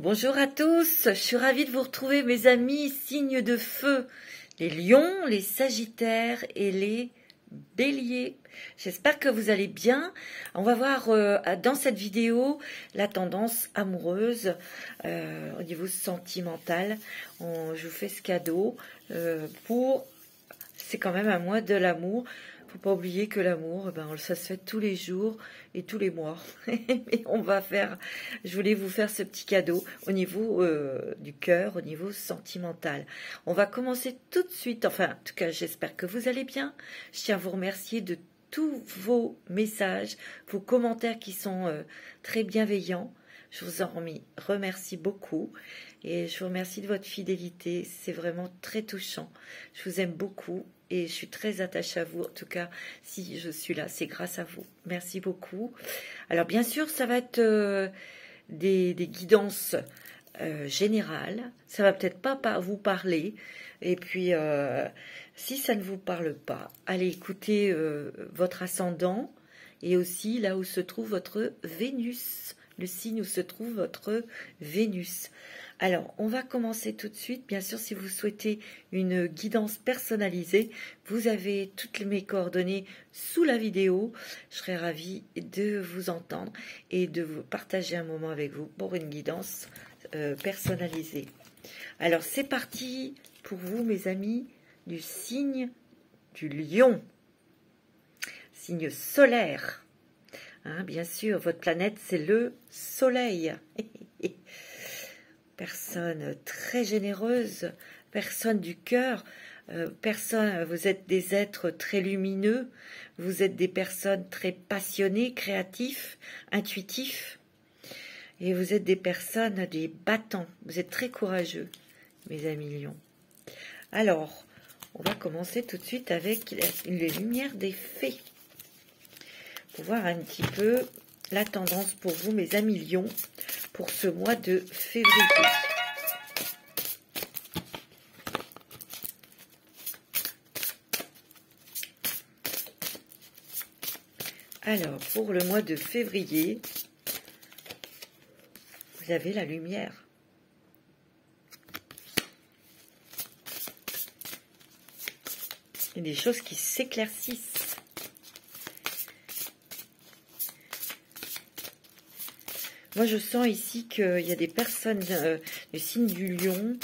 Bonjour à tous, je suis ravie de vous retrouver mes amis, signes de feu, les lions, les sagittaires et les béliers. J'espère que vous allez bien. On va voir dans cette vidéo la tendance amoureuse au niveau sentimental. Je vous fais ce cadeau c'est quand même un mois de l'amour. Faut pas oublier que l'amour, ça se fait tous les jours et tous les mois. Mais je voulais vous faire ce petit cadeau au niveau du cœur, au niveau sentimental. On va commencer tout de suite. Enfin, en tout cas, j'espère que vous allez bien. Je tiens à vous remercier de tous vos messages, vos commentaires qui sont très bienveillants. Je vous en remercie beaucoup et je vous remercie de votre fidélité. C'est vraiment très touchant. Je vous aime beaucoup et je suis très attachée à vous. En tout cas, si je suis là, c'est grâce à vous. Merci beaucoup. Alors bien sûr, ça va être des guidances générales. Ça va peut-être pas vous parler. Et puis, si ça ne vous parle pas, allez écouter votre ascendant et aussi là où se trouve votre Vénus. Le signe où se trouve votre Vénus. Alors, on va commencer tout de suite. Bien sûr, si vous souhaitez une guidance personnalisée, vous avez toutes mes coordonnées sous la vidéo. Je serai ravie de vous entendre et de vous partager un moment avec vous pour une guidance personnalisée. Alors, c'est parti pour vous, mes amis, du signe du lion. Signe solaire. Bien sûr, votre planète, c'est le soleil. Personne très généreuse, personne du cœur, vous êtes des êtres très lumineux, vous êtes des personnes très passionnées, créatifs, intuitifs, et vous êtes des personnes, des battants. Vous êtes très courageux, mes amis lions. Alors, on va commencer tout de suite avec les lumières des fées. Pour voir un petit peu la tendance pour vous, mes amis lions, pour ce mois de février. Alors, pour le mois de février, vous avez la lumière. Il y a des choses qui s'éclaircissent. Moi, je sens ici qu'il y a des personnes du signe du lion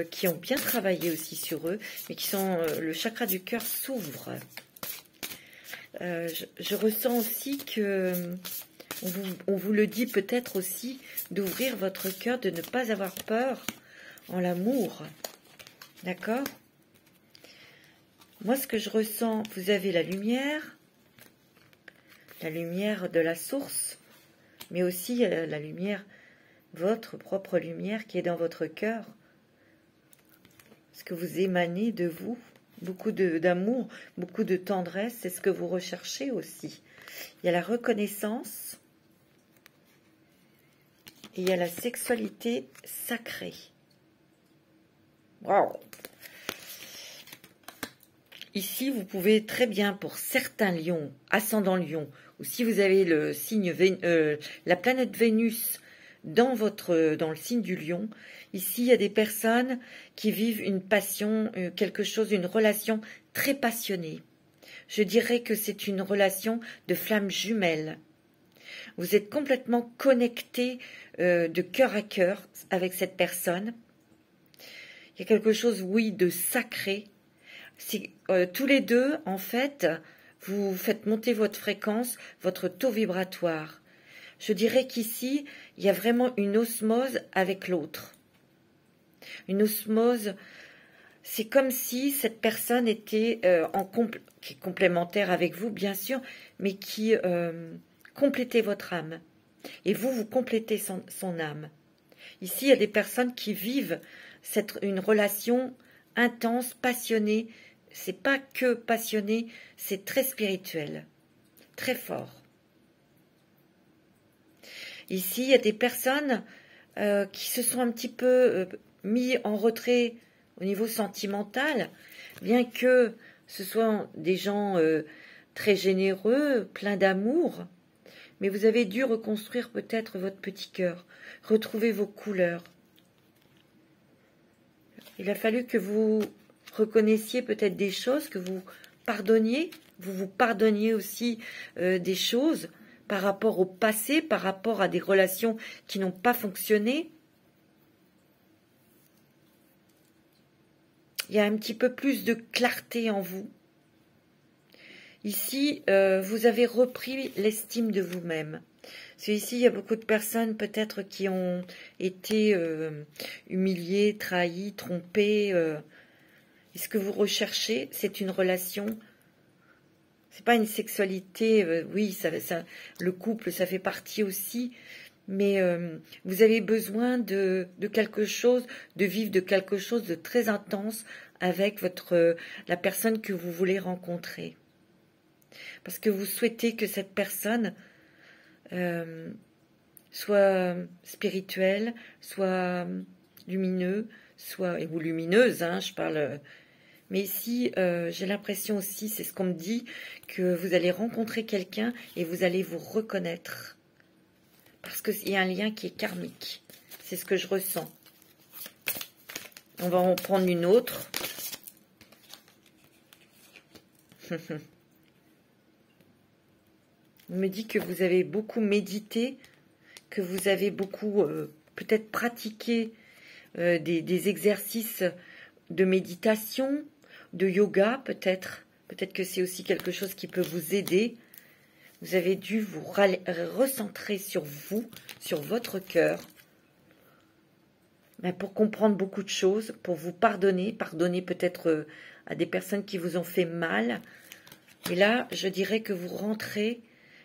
qui ont bien travaillé aussi sur eux, mais qui sont le chakra du cœur s'ouvre. Je ressens aussi que on vous le dit peut-être aussi d'ouvrir votre cœur, de ne pas avoir peur en l'amour. D'accord? Moi, ce que je ressens, vous avez la lumière de la source, mais aussi la lumière, votre propre lumière qui est dans votre cœur. Ce que vous émanez de vous, beaucoup d'amour, beaucoup de tendresse, c'est ce que vous recherchez aussi. Il y a la reconnaissance et il y a la sexualité sacrée. Waouh! Ici, vous pouvez très bien, pour certains lions, ascendant lion, ou si vous avez le signe la planète Vénus dans le signe du lion, ici, il y a des personnes qui vivent une passion, une relation très passionnée. Je dirais que c'est une relation de flamme jumelle. Vous êtes complètement connecté de cœur à cœur avec cette personne. Il y a quelque chose, oui, de sacré. Tous les deux, en fait, vous faites monter votre fréquence, votre taux vibratoire. Je dirais qu'ici, il y a vraiment une osmose avec l'autre. Une osmose, c'est comme si cette personne était qui est complémentaire avec vous, bien sûr, mais qui complétait votre âme. Et vous complétez son âme. Ici, il y a des personnes qui vivent une relation intense, passionnée. C'est pas que passionné, c'est très spirituel, très fort. Ici, il y a des personnes qui se sont un petit peu mis en retrait au niveau sentimental, bien que ce soit des gens très généreux, pleins d'amour, mais vous avez dû reconstruire peut-être votre petit cœur, retrouver vos couleurs. Il a fallu que vous reconnaissiez peut-être des choses, que vous pardonniez, vous pardonniez aussi des choses par rapport au passé, par rapport à des relations qui n'ont pas fonctionné. Il y a un petit peu plus de clarté en vous. Ici, vous avez repris l'estime de vous-même. Parce qu'ici, il y a beaucoup de personnes peut-être qui ont été humiliées, trahies, trompées. Et ce que vous recherchez, c'est une relation. C'est pas une sexualité. Oui, le couple, ça fait partie aussi. Mais vous avez besoin de quelque chose, de vivre de quelque chose de très intense avec la personne que vous voulez rencontrer. Parce que vous souhaitez que cette personne soit spirituelle, soit lumineux, ou lumineuse, hein, je parle. Mais ici, j'ai l'impression aussi, c'est ce qu'on me dit, que vous allez rencontrer quelqu'un et vous allez vous reconnaître. Parce qu'il y a un lien qui est karmique. C'est ce que je ressens. On va en prendre une autre. On me dit que vous avez beaucoup médité, que vous avez beaucoup peut-être pratiqué des exercices de méditation, de yoga peut-être. Peut-être que c'est aussi quelque chose qui peut vous aider. Vous avez dû vous recentrer sur vous, sur votre cœur, pour comprendre beaucoup de choses, pour vous pardonner peut-être à des personnes qui vous ont fait mal. Et là, je dirais que vous rentrez,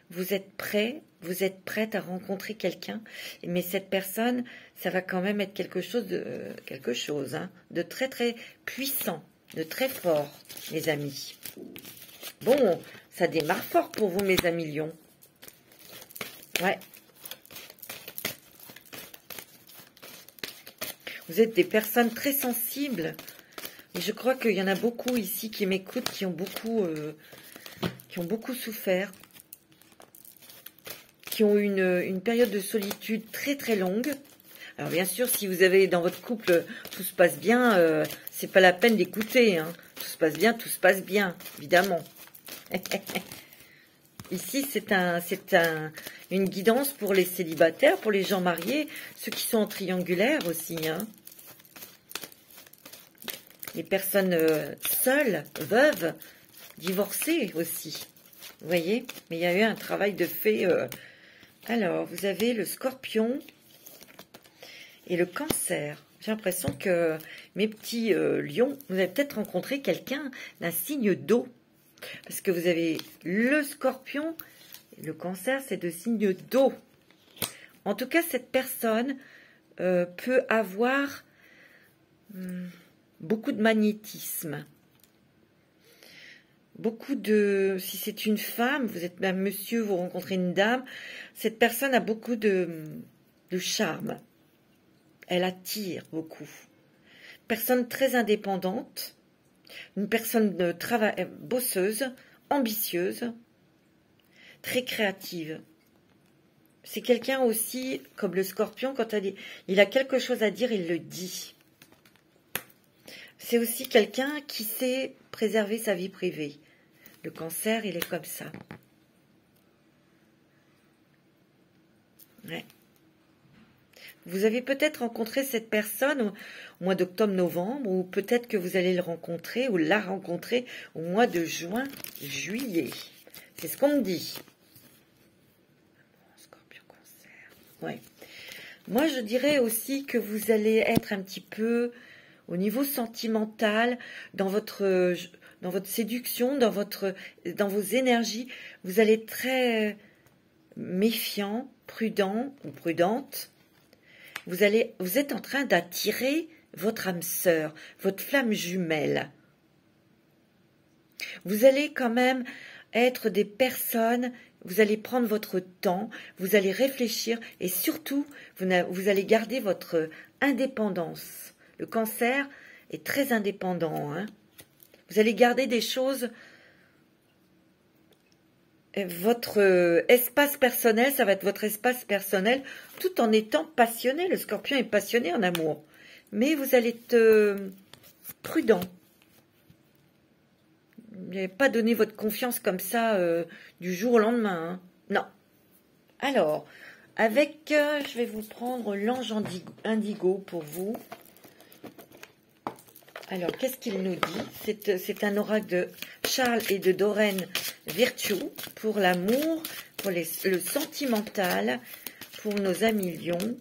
vous êtes prête à rencontrer quelqu'un, mais cette personne, ça va quand même être quelque chose de très très puissant, de très fort, mes amis. Bon, ça démarre fort pour vous, mes amis lions. Ouais. Vous êtes des personnes très sensibles. Et je crois qu'il y en a beaucoup ici qui m'écoutent, qui ont beaucoup souffert, qui ont eu une période de solitude très très longue. Alors bien sûr, si vous avez dans votre couple, tout se passe bien, c'est pas la peine d'écouter. Hein. Tout se passe bien, évidemment. Ici, c'est une guidance pour les célibataires, pour les gens mariés, ceux qui sont en triangulaire aussi. Hein. Les personnes seules, veuves, divorcées aussi. Vous voyez? Mais il y a eu un travail de fait. Alors, vous avez le Scorpion et le Cancer. J'ai l'impression que mes petits lions, vous avez peut-être rencontré quelqu'un d'un signe d'eau. Parce que vous avez le Scorpion, et le Cancer, c'est de signes d'eau. En tout cas, cette personne peut avoir beaucoup de magnétisme. Si c'est une femme, vous êtes un monsieur, vous rencontrez une dame, cette personne a beaucoup de charme. Elle attire beaucoup. Personne très indépendante, une personne bosseuse, ambitieuse, très créative. C'est quelqu'un aussi, comme le Scorpion, quand il a quelque chose à dire, il le dit. C'est aussi quelqu'un qui sait préserver sa vie privée. Le Cancer, il est comme ça. Ouais. Vous avez peut-être rencontré cette personne au mois d'octobre-novembre, ou peut-être que vous allez le rencontrer ou la rencontrer au mois de juin-juillet. C'est ce qu'on me dit. Scorpion, Cancer. Ouais. Moi, je dirais aussi que vous allez être un petit peu au niveau sentimental, dans votre séduction, dans vos énergies. Vous allez être très méfiant, prudent ou prudente. Vous êtes en train d'attirer votre âme sœur, votre flamme jumelle. Vous allez quand même être des personnes, vous allez prendre votre temps, vous allez réfléchir et surtout, vous allez garder votre indépendance. Le Cancer est très indépendant. Hein. Vous allez garder des choses votre espace personnel, ça va être votre espace personnel, tout en étant passionné. Le Scorpion est passionné en amour. Mais vous allez être prudent. Vous n'allez pas donner votre confiance comme ça du jour au lendemain. Hein. Non. Alors, avec, je vais vous prendre l'ange indigo pour vous. Alors, qu'est-ce qu'il nous dit? C'est un oracle de Charles et de Doreen Virtue pour l'amour, pour le sentimental, pour nos amis lions.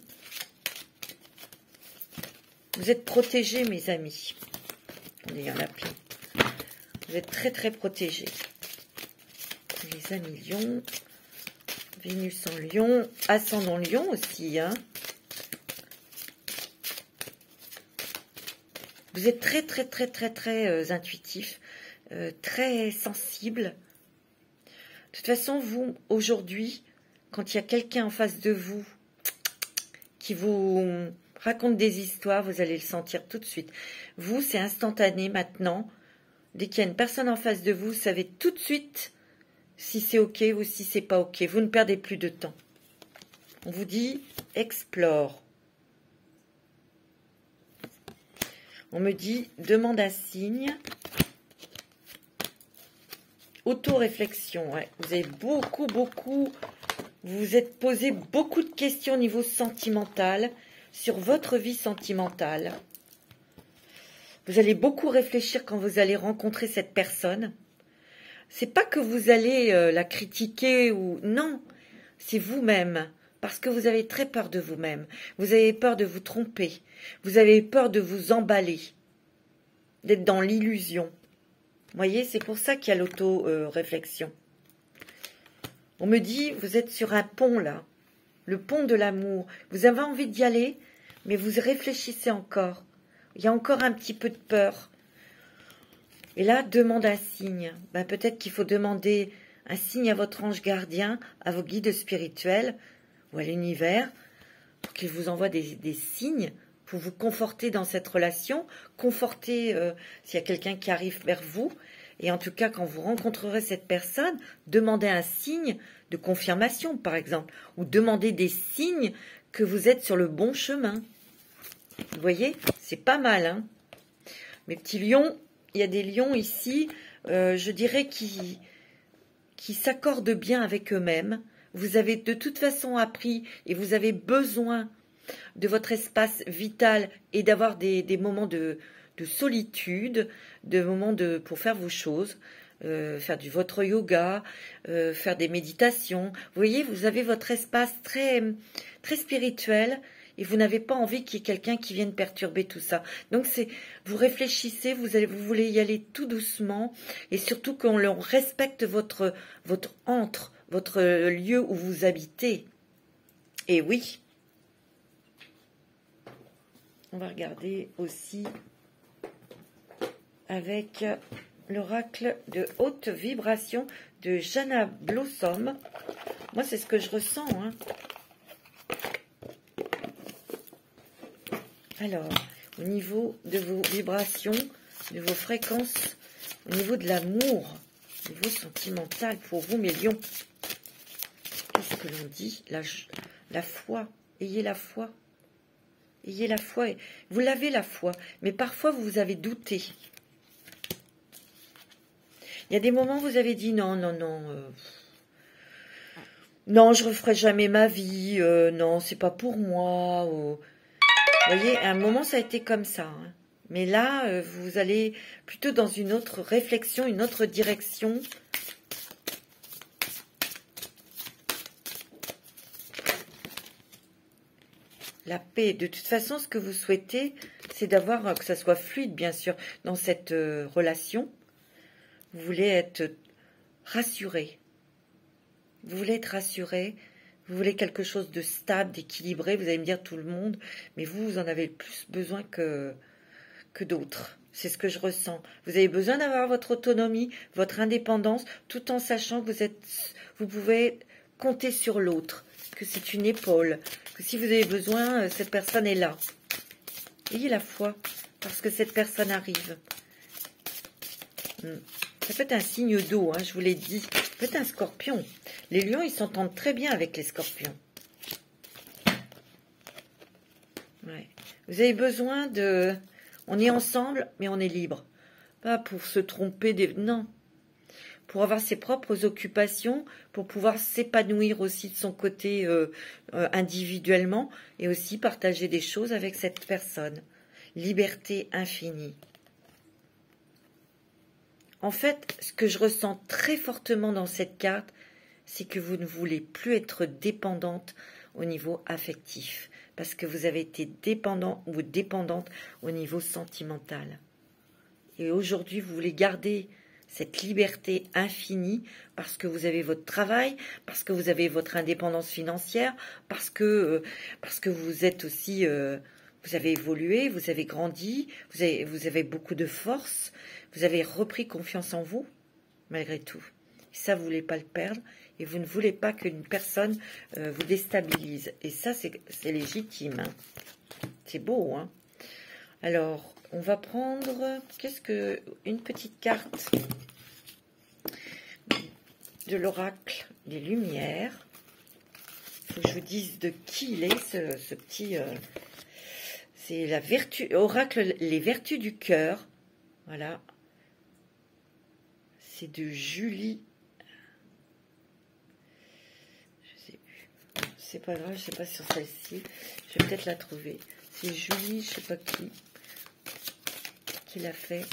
Vous êtes protégés, mes amis. Il y en a plein. Vous êtes très, très protégés. Les amis lions. Vénus en lion. Ascendant lion aussi, hein. Vous êtes très, très, très, très, très intuitif, très sensible. De toute façon, vous, aujourd'hui, quand il y a quelqu'un en face de vous qui vous raconte des histoires, vous allez le sentir tout de suite. Vous, c'est instantané maintenant. Dès qu'il y a une personne en face de vous, vous savez tout de suite si c'est OK ou si c'est pas OK. Vous ne perdez plus de temps. On vous dit, explore. On me dit, demande un signe. Auto-réflexion. Ouais. Vous avez beaucoup, vous vous êtes posé beaucoup de questions au niveau sentimental, sur votre vie sentimentale. Vous allez beaucoup réfléchir quand vous allez rencontrer cette personne. C'est pas que vous allez la critiquer ou... Non, c'est vous-même. Parce que vous avez très peur de vous-même. Vous avez peur de vous tromper. Vous avez peur de vous emballer. D'être dans l'illusion. Vous voyez, c'est pour ça qu'il y a l'auto-réflexion. On me dit, vous êtes sur un pont là. Le pont de l'amour. Vous avez envie d'y aller, mais vous réfléchissez encore. Il y a encore un petit peu de peur. Et là, demande un signe. Ben, peut-être qu'il faut demander un signe à votre ange gardien, à vos guides spirituels, ou à l'univers, pour qu'il vous envoie des signes pour vous conforter dans cette relation, conforter s'il y a quelqu'un qui arrive vers vous, et en tout cas, quand vous rencontrerez cette personne, demandez un signe de confirmation, par exemple, ou demandez des signes que vous êtes sur le bon chemin. Vous voyez, c'est pas mal, hein. Mes petits lions, il y a des lions ici, je dirais, qui s'accordent bien avec eux-mêmes. Vous avez de toute façon appris et vous avez besoin de votre espace vital et d'avoir des moments de solitude, de moments pour faire vos choses, faire votre yoga, faire des méditations. Vous voyez, vous avez votre espace très, très spirituel et vous n'avez pas envie qu'il y ait quelqu'un qui vienne perturber tout ça. Donc, vous réfléchissez, vous voulez y aller tout doucement et surtout qu'on respecte votre antre, votre lieu où vous habitez. Et oui, on va regarder aussi avec l'oracle de haute vibration de Jana Blossom. Moi, c'est ce que je ressens. Hein. Alors, au niveau de vos vibrations, de vos fréquences, au niveau de l'amour, au niveau sentimental pour vous, mes lions. Qu'est-ce que l'on dit? La foi. Ayez la foi. Ayez la foi. Vous l'avez la foi, mais parfois vous avez douté. Il y a des moments où vous avez dit non, non, je referai jamais ma vie, non, c'est pas pour moi. Vous voyez, à un moment ça a été comme ça. Hein. Mais là, vous allez plutôt dans une autre réflexion, une autre direction. La paix. De toute façon, ce que vous souhaitez, c'est d'avoir, que ça soit fluide, bien sûr, dans cette relation. Vous voulez être rassuré. Vous voulez être rassuré. Vous voulez quelque chose de stable, d'équilibré. Vous allez me dire tout le monde, mais vous en avez plus besoin que d'autres. C'est ce que je ressens. Vous avez besoin d'avoir votre autonomie, votre indépendance, tout en sachant que vous pouvez compter sur l'autre, que c'est une épaule, que si vous avez besoin, cette personne est là. Ayez la foi, parce que cette personne arrive. Ça peut être un signe d'eau, hein, je vous l'ai dit. peut être un scorpion. Les lions, ils s'entendent très bien avec les scorpions. Ouais. Vous avez besoin de... On est ensemble, mais on est libre. Pas pour se tromper des... Non. Pour avoir ses propres occupations, pour pouvoir s'épanouir aussi de son côté individuellement et aussi partager des choses avec cette personne. Liberté infinie. En fait, ce que je ressens très fortement dans cette carte, c'est que vous ne voulez plus être dépendante au niveau affectif, parce que vous avez été dépendant ou dépendante au niveau sentimental. Et aujourd'hui, vous voulez garder cette liberté infinie parce que vous avez votre travail, parce que vous avez votre indépendance financière, parce que vous êtes aussi... vous avez évolué, vous avez grandi, vous avez beaucoup de force, vous avez repris confiance en vous, malgré tout. Et ça, vous ne voulez pas le perdre et vous ne voulez pas qu'une personne vous déstabilise. Et ça, c'est légitime. Hein. C'est beau. Hein. Alors, on va prendre une petite carte de l'oracle des Lumières. Il faut que je vous dise de qui il est, ce petit... c'est la vertu, oracle, les vertus du cœur. Voilà. C'est de Julie. Je sais plus. C'est pas grave, je sais pas sur celle-ci. Je vais peut-être la trouver. C'est Julie, je sais pas qui l'a fait.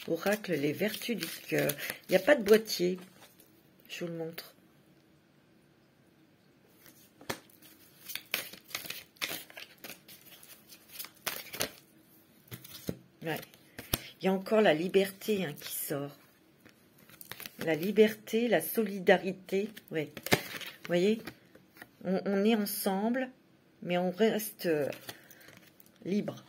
Oracle, les vertus du cœur. Il n'y a pas de boîtier. Je vous le montre. Ouais. Il y a encore la liberté qui sort. La liberté, la solidarité. Ouais. Vous voyez, on est ensemble, mais on reste libre.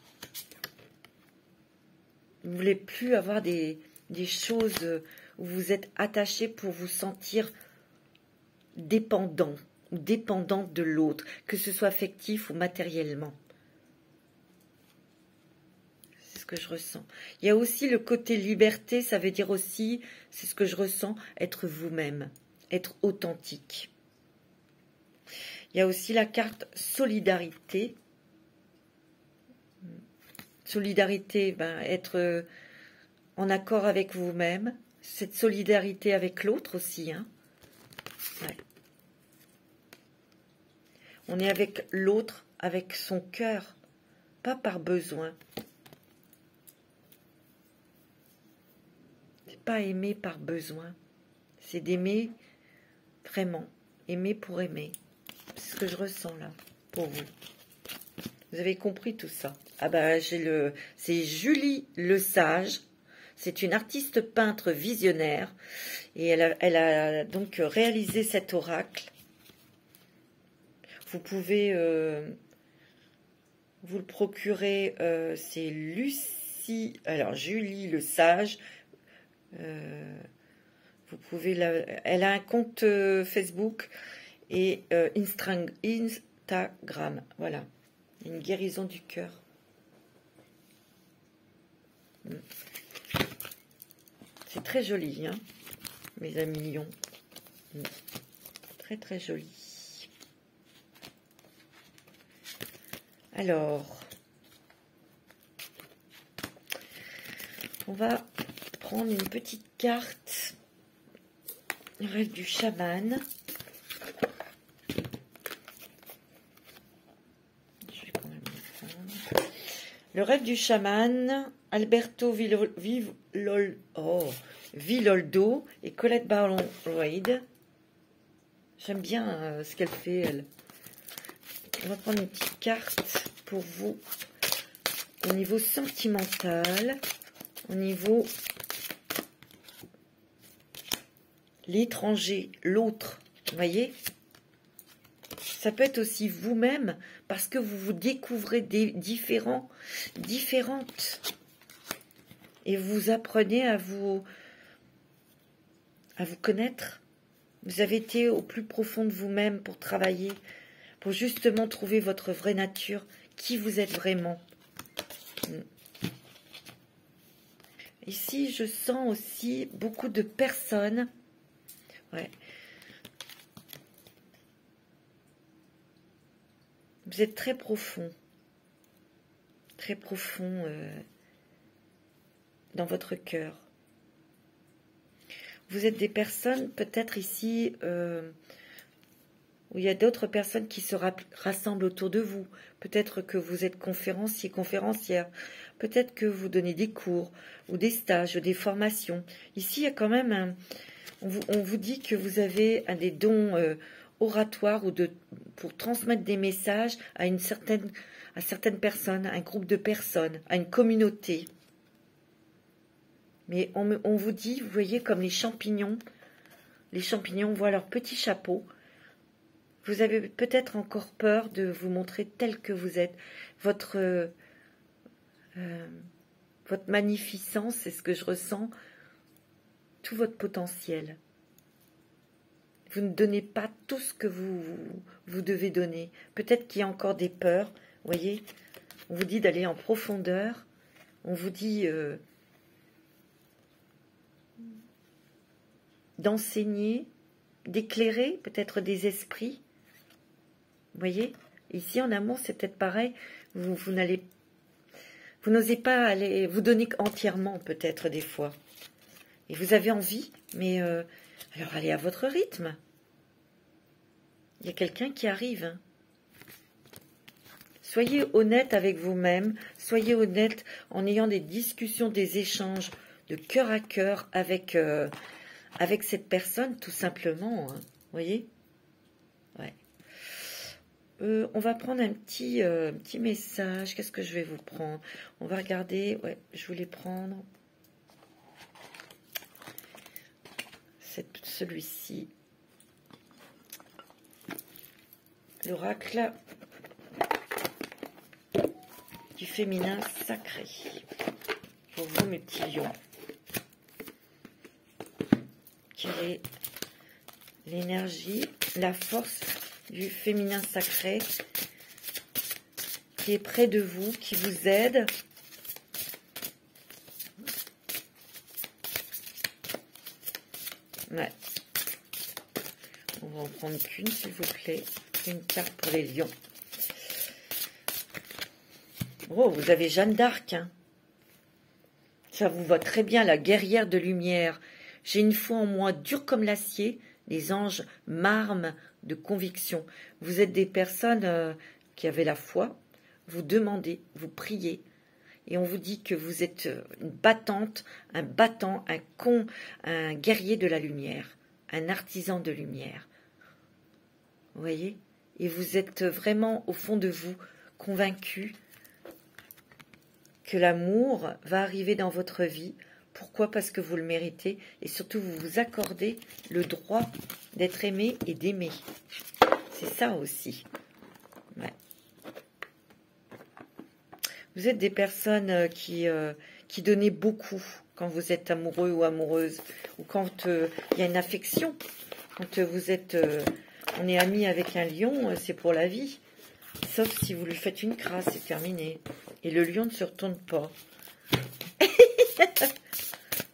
Vous ne voulez plus avoir des choses où vous êtes attaché pour vous sentir dépendant ou dépendante de l'autre, que ce soit affectif ou matériellement. C'est ce que je ressens. Il y a aussi le côté liberté, ça veut dire aussi, c'est ce que je ressens, être vous-même, être authentique. Il y a aussi la carte solidarité. Solidarité, être en accord avec vous-même. Cette solidarité avec l'autre aussi. Hein. Ouais. On est avec l'autre, avec son cœur, pas par besoin. C'est pas aimer par besoin. C'est d'aimer vraiment. Aimer pour aimer. C'est ce que je ressens là, pour vous. Vous avez compris tout ça. Ah bah c'est Julie Le Sage. C'est une artiste peintre visionnaire et elle a donc réalisé cet oracle. Vous pouvez vous le procurer. C'est Lucie. Alors Julie Le Sage. Vous pouvez elle a un compte Facebook et Instagram. Voilà. Une guérison du cœur. C'est très joli, hein, mes amis lions. Très, très joli. Alors, on va prendre une petite carte. Le rêve du chaman. Le rêve du chaman, Alberto Villoldo et Colette Barlow-Reid. J'aime bien ce qu'elle fait, elle. On va prendre une petite carte pour vous au niveau sentimental, au niveau l'étranger, l'autre, vous voyez? Ça peut être aussi vous-même, parce que vous vous découvrez différentes. Et vous apprenez à vous connaître. Vous avez été au plus profond de vous-même pour travailler, pour justement trouver votre vraie nature, qui vous êtes vraiment. Ici, je sens aussi beaucoup de personnes. Ouais. Vous êtes très profond dans votre cœur. Vous êtes des personnes, peut-être ici, où il y a d'autres personnes qui se rassemblent autour de vous. Peut-être que vous êtes conférencier, conférencière. Peut-être que vous donnez des cours, ou des stages, ou des formations. Ici, il y a quand même on vous dit que vous avez des dons oratoires ou pour transmettre des messages à certaines personnes, à un groupe de personnes, à une communauté. Mais on vous dit, vous voyez, comme les champignons voient leur petit chapeau. Vous avez peut-être encore peur de vous montrer tel que vous êtes. Votre magnificence, c'est ce que je ressens, tout votre potentiel. Vous ne donnez pas tout ce que vous devez donner. Peut-être qu'il y a encore des peurs, vous voyez. On vous dit d'aller en profondeur. On vous dit d'enseigner, d'éclairer peut-être des esprits. Vous voyez, ici en amour, c'est peut-être pareil. Vous n'osez pas aller vous donner entièrement, peut-être des fois. Et vous avez envie, mais alors allez à votre rythme. Il y a quelqu'un qui arrive. Hein. Soyez honnête avec vous-même. Soyez honnête en ayant des discussions, des échanges de cœur à cœur avec cette personne, tout simplement. Hein. Vous voyez? Ouais. On va prendre un petit message. Qu'est-ce que je vais vous prendre? On va regarder. Ouais, je voulais prendre celui-ci. L'oracle du féminin sacré. Pour vous, mes petits lions. Quelle est l'énergie, la force du féminin sacré qui est près de vous, qui vous aide? Ouais. On va en prendre qu'une, s'il vous plaît. Une carte pour les lions. Oh, vous avez Jeanne d'Arc. Hein. Ça vous va très bien, la guerrière de lumière. J'ai une foi en moi dure comme l'acier. Les anges m'arment de conviction. Vous êtes des personnes qui avez la foi. Vous demandez, vous priez. Et on vous dit que vous êtes une battante, un battant, un guerrier de la lumière. Un artisan de lumière. Vous voyez? Et vous êtes vraiment, au fond de vous, convaincu que l'amour va arriver dans votre vie. Pourquoi? Parce que vous le méritez. Et surtout, vous vous accordez le droit d'être aimé et d'aimer. C'est ça aussi. Ouais. Vous êtes des personnes qui donnez beaucoup quand vous êtes amoureux ou amoureuse. Ou quand il y a une affection. Quand vous êtes... on est amis avec un lion, c'est pour la vie. Sauf si vous lui faites une crasse, c'est terminé. Et le lion ne se retourne pas.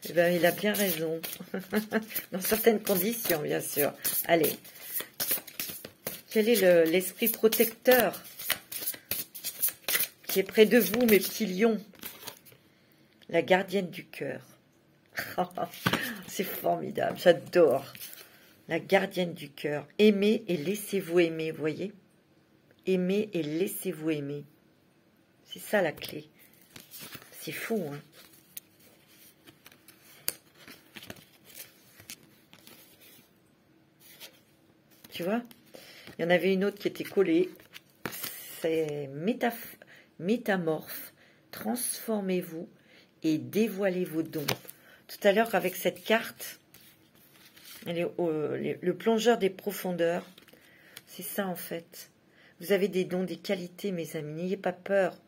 Eh ben, il a bien raison. Dans certaines conditions, bien sûr. Allez. Quel est l'esprit protecteur qui est près de vous, mes petits lions? La gardienne du cœur. C'est formidable, j'adore. La gardienne du cœur. Aimez et laissez-vous aimer, vous voyez? Aimez et laissez-vous aimer. C'est ça la clé. C'est fou, hein? Tu vois? Il y en avait une autre qui était collée. C'est métamorphe. Transformez-vous et dévoilez vos dons. Tout à l'heure, avec cette carte, le plongeur des profondeurs, c'est ça en fait. Vous avez des dons, des qualités, mes amis. N'ayez pas peur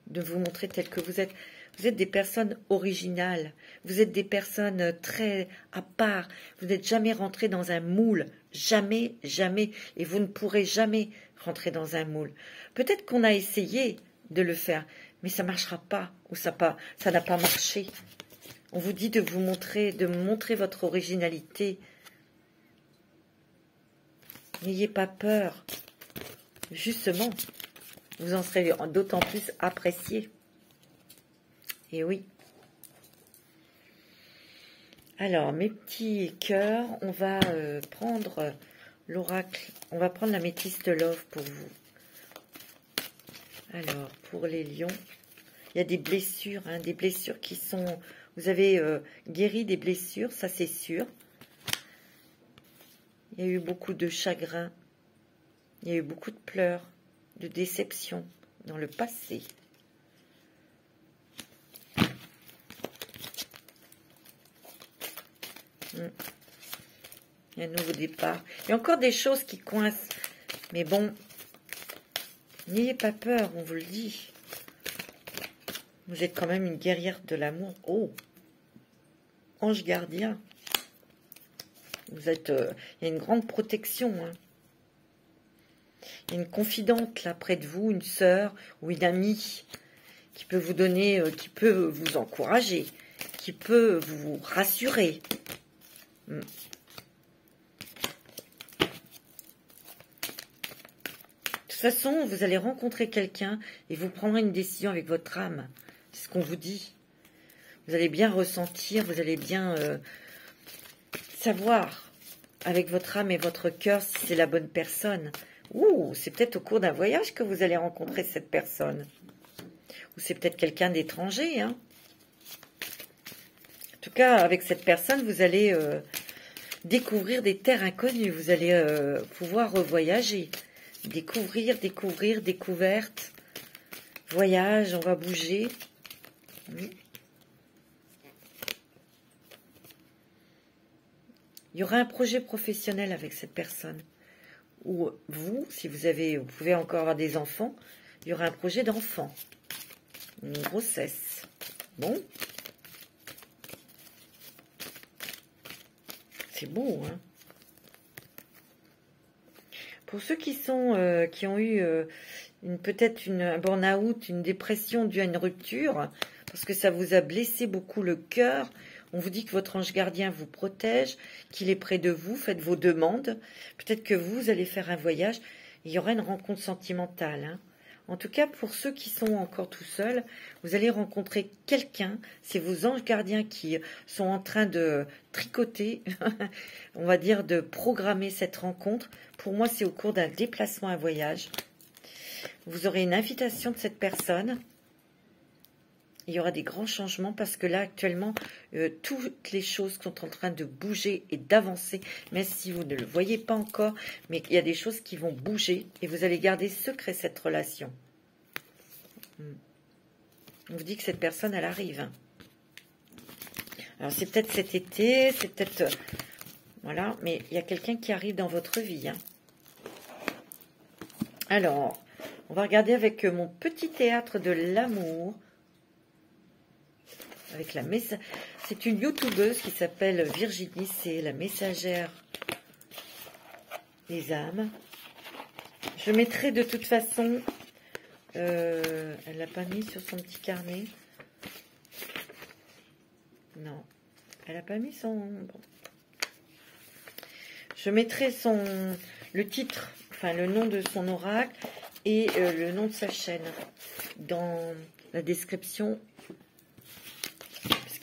de vous montrer tel que vous êtes. Vous êtes des personnes originales. Vous êtes des personnes très à part. Vous n'êtes jamais rentré dans un moule. Jamais, jamais. Et vous ne pourrez jamais rentrer dans un moule. Peut-être qu'on a essayé de le faire, mais ça ne marchera pas. Ou ça n'a pas marché. On vous dit de vous montrer, de montrer votre originalité. N'ayez pas peur. Justement, vous en serez d'autant plus apprécié. Et oui. Alors, mes petits cœurs, on va prendre l'oracle. On va prendre la métisse love pour vous. Alors, pour les lions, il y a des blessures, hein, des blessures qui sont... Vous avez guéri des blessures, ça c'est sûr. Il y a eu beaucoup de chagrin. Il y a eu beaucoup de pleurs, de déceptions dans le passé. Il y a un nouveau départ. Il y a encore des choses qui coincent. Mais bon, n'ayez pas peur, on vous le dit. Vous êtes quand même une guerrière de l'amour. Oh, ange gardien. Vous êtes, il y a une grande protection. Hein. Il y a une confidente là près de vous, une sœur ou une amie qui peut vous donner, qui peut vous encourager, qui peut vous rassurer. De toute façon, vous allez rencontrer quelqu'un et vous prendrez une décision avec votre âme. C'est ce qu'on vous dit. Vous allez bien ressentir, vous allez bien savoir avec votre âme et votre cœur si c'est la bonne personne. Ouh, c'est peut-être au cours d'un voyage que vous allez rencontrer cette personne. Ou c'est peut-être quelqu'un d'étranger. Hein. En tout cas, avec cette personne, vous allez découvrir des terres inconnues. Vous allez pouvoir voyager. Découvrir, découverte. Voyage, on va bouger. Oui. Il y aura un projet professionnel avec cette personne. Ou vous, si vous pouvez encore avoir des enfants, il y aura un projet d'enfant. Une grossesse. Bon. C'est beau, hein. Pour ceux qui ont eu peut-être un burn-out, une dépression due à une rupture, parce que ça vous a blessé beaucoup le cœur, on vous dit que votre ange gardien vous protège, qu'il est près de vous, faites vos demandes. Peut-être que vous allez faire un voyage, il y aura une rencontre sentimentale. Hein. En tout cas, pour ceux qui sont encore tout seuls, vous allez rencontrer quelqu'un, c'est vos anges gardiens qui sont en train de tricoter, on va dire de programmer cette rencontre. Pour moi, c'est au cours d'un déplacement, un voyage. Vous aurez une invitation de cette personne. Il y aura des grands changements parce que là, actuellement, toutes les choses sont en train de bouger et d'avancer, même si vous ne le voyez pas encore, mais il y a des choses qui vont bouger et vous allez garder secret cette relation. On vous dit que cette personne, elle arrive. Hein. Alors, c'est peut-être cet été, c'est peut-être... voilà, mais il y a quelqu'un qui arrive dans votre vie. Hein. Alors, on va regarder avec mon petit théâtre de l'amour. Avec la c'est une youtubeuse qui s'appelle Virginie, c'est la messagère des âmes. Je mettrai de toute façon, elle l'a pas mis sur son petit carnet. Non, elle a pas mis son... Bon. Je mettrai le titre, enfin le nom de son oracle et le nom de sa chaîne dans la description.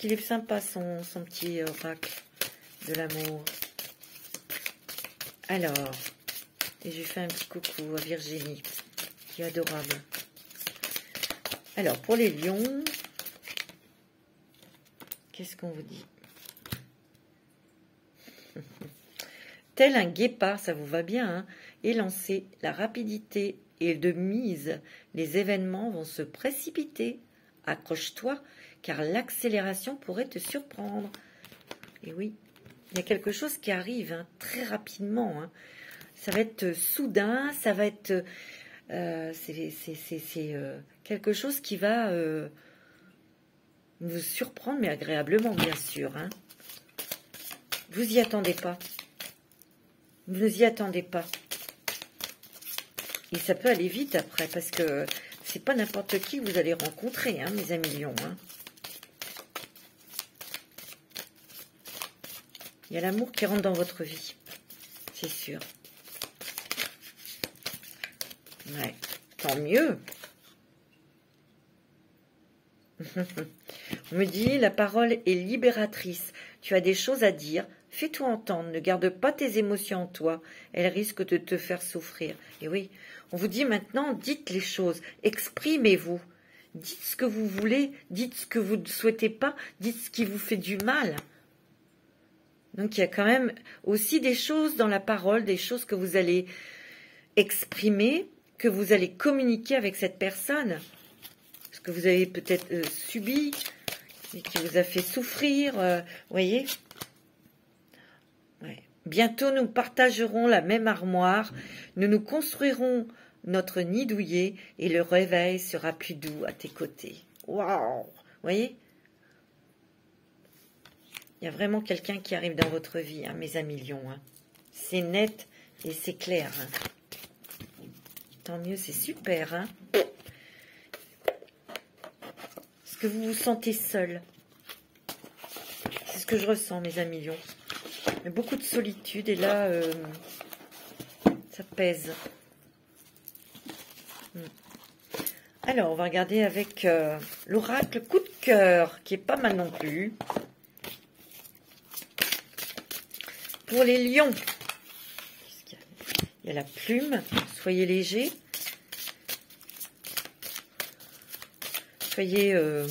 Il est sympa son petit oracle de l'amour. Alors, et je lui fais un petit coucou à Virginie, qui est adorable. Alors, pour les lions, qu'est-ce qu'on vous dit? Tel un guépard, ça vous va bien, hein, élancé, la rapidité est de mise. Les événements vont se précipiter. Accroche-toi, car l'accélération pourrait te surprendre. Et oui, il y a quelque chose qui arrive hein, très rapidement. Hein. Ça va être soudain, ça va être... c'est quelque chose qui va vous surprendre, mais agréablement, bien sûr. Hein. Vous y attendez pas. Vous ne y attendez pas. Et ça peut aller vite après, parce que c'est pas n'importe qui que vous allez rencontrer, hein, mes amis lions. Hein. Il y a l'amour qui rentre dans votre vie. C'est sûr. Ouais, tant mieux. On me dit, la parole est libératrice. Tu as des choses à dire. Fais-toi entendre. Ne garde pas tes émotions en toi. Elles risquent de te faire souffrir. Et oui, on vous dit maintenant, dites les choses. Exprimez-vous. Dites ce que vous voulez. Dites ce que vous ne souhaitez pas. Dites ce qui vous fait du mal. Donc il y a quand même aussi des choses dans la parole, des choses que vous allez exprimer, que vous allez communiquer avec cette personne. Ce que vous avez peut-être subi, et qui vous a fait souffrir, voyez. Ouais. Bientôt, nous partagerons la même armoire, nous nous construirons notre nid douillet et le réveil sera plus doux à tes côtés. Waouh, voyez. Il y a vraiment quelqu'un qui arrive dans votre vie, hein, mes amis lions. Hein. C'est net et c'est clair. Hein. Tant mieux, c'est super. Hein. Est-ce que vous vous sentez seul? C'est ce que je ressens, mes amis lions. Il y a beaucoup de solitude et là, ça pèse. Alors, on va regarder avec l'oracle coup de cœur, qui est pas mal non plus. Pour les lions, il y a la plume, soyez léger. Soyez, ne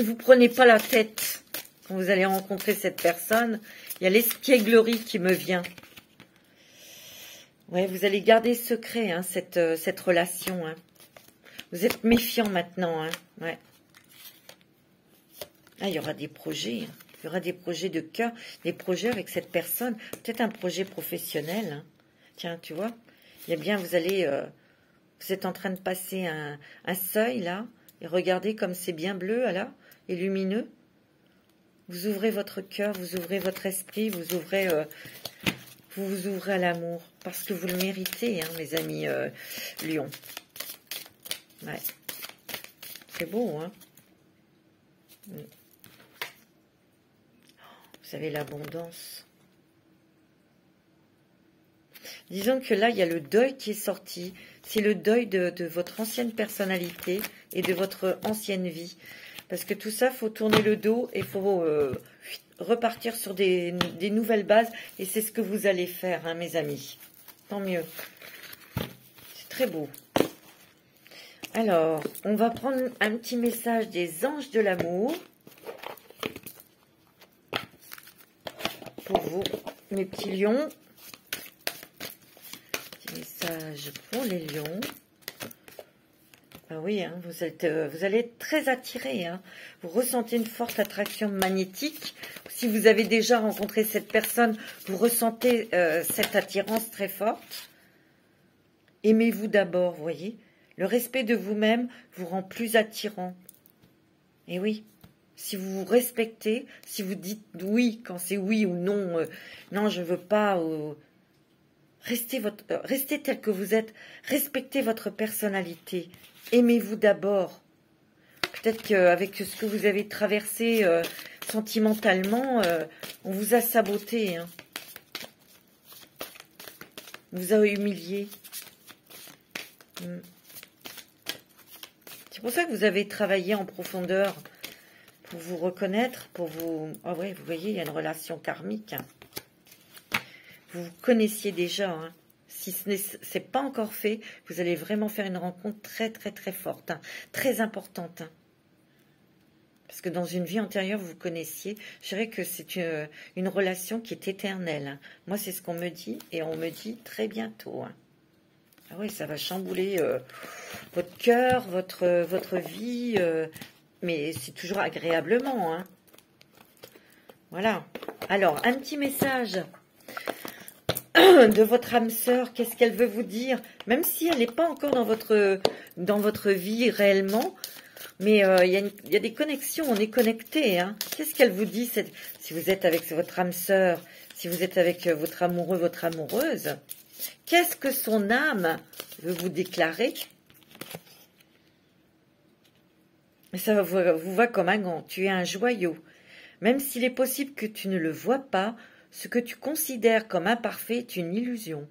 vous prenez pas la tête quand vous allez rencontrer cette personne. Il y a l'espièglerie qui me vient. Ouais, vous allez garder secret hein, cette relation. Hein. Vous êtes méfiant maintenant. Hein. Ouais. Ah, il y aura des projets. Hein. Il y aura des projets de cœur, des projets avec cette personne. Peut-être un projet professionnel. Hein. Tiens, tu vois. Il y a bien, vous allez... vous êtes en train de passer un seuil, là. Et regardez comme c'est bien bleu, là, et lumineux. Vous ouvrez votre cœur, vous ouvrez votre esprit, vous vous ouvrez à l'amour. Parce que vous le méritez, hein, mes amis lions. Ouais. C'est beau, hein. Vous avez l'abondance. Disons que là, il y a le deuil qui est sorti. C'est le deuil de votre ancienne personnalité et de votre ancienne vie. Parce que tout ça, il faut tourner le dos et il faut repartir sur des nouvelles bases. Et c'est ce que vous allez faire, hein, mes amis. Tant mieux. C'est très beau. Alors, on va prendre un petit message des anges de l'amour. Pour vous, mes petits lions. Petit message pour les lions. Ah oui, hein, vous allez être très attirés. Hein. Vous ressentez une forte attraction magnétique. Si vous avez déjà rencontré cette personne, vous ressentez cette attirance très forte. Aimez-vous d'abord, voyez. Le respect de vous-même vous rend plus attirant. Et oui. Si vous vous respectez, si vous dites oui quand c'est oui ou non, non je veux pas, restez tel que vous êtes, respectez votre personnalité, aimez-vous d'abord. Peut-être qu'avec ce que vous avez traversé sentimentalement, on vous a saboté, hein. On vous a humilié. C'est pour ça que vous avez travaillé en profondeur. Pour vous reconnaître, pour vous... Ah ouais, vous voyez, il y a une relation karmique. Hein. Vous vous connaissiez déjà. Hein. Si ce n'est pas encore fait, vous allez vraiment faire une rencontre très, très, très forte. Hein. Très importante. Hein. Parce que dans une vie antérieure, vous vous connaissiez. Je dirais que c'est une relation qui est éternelle. Hein. Moi, c'est ce qu'on me dit. Et on me dit très bientôt. Hein. Ah oui, ça va chambouler votre cœur, votre vie... mais c'est toujours agréablement, hein. Voilà. Alors, un petit message de votre âme sœur. Qu'est-ce qu'elle veut vous dire? Même si elle n'est pas encore dans votre vie réellement, mais il y a des connexions, on est connectés, hein. Qu'est-ce qu'elle vous dit si vous êtes avec votre âme sœur, si vous êtes avec votre amoureux, votre amoureuse? Qu'est-ce que son âme veut vous déclarer? Ça vous va comme un gant. Tu es un joyau. Même s'il est possible que tu ne le vois pas, ce que tu considères comme imparfait est une illusion.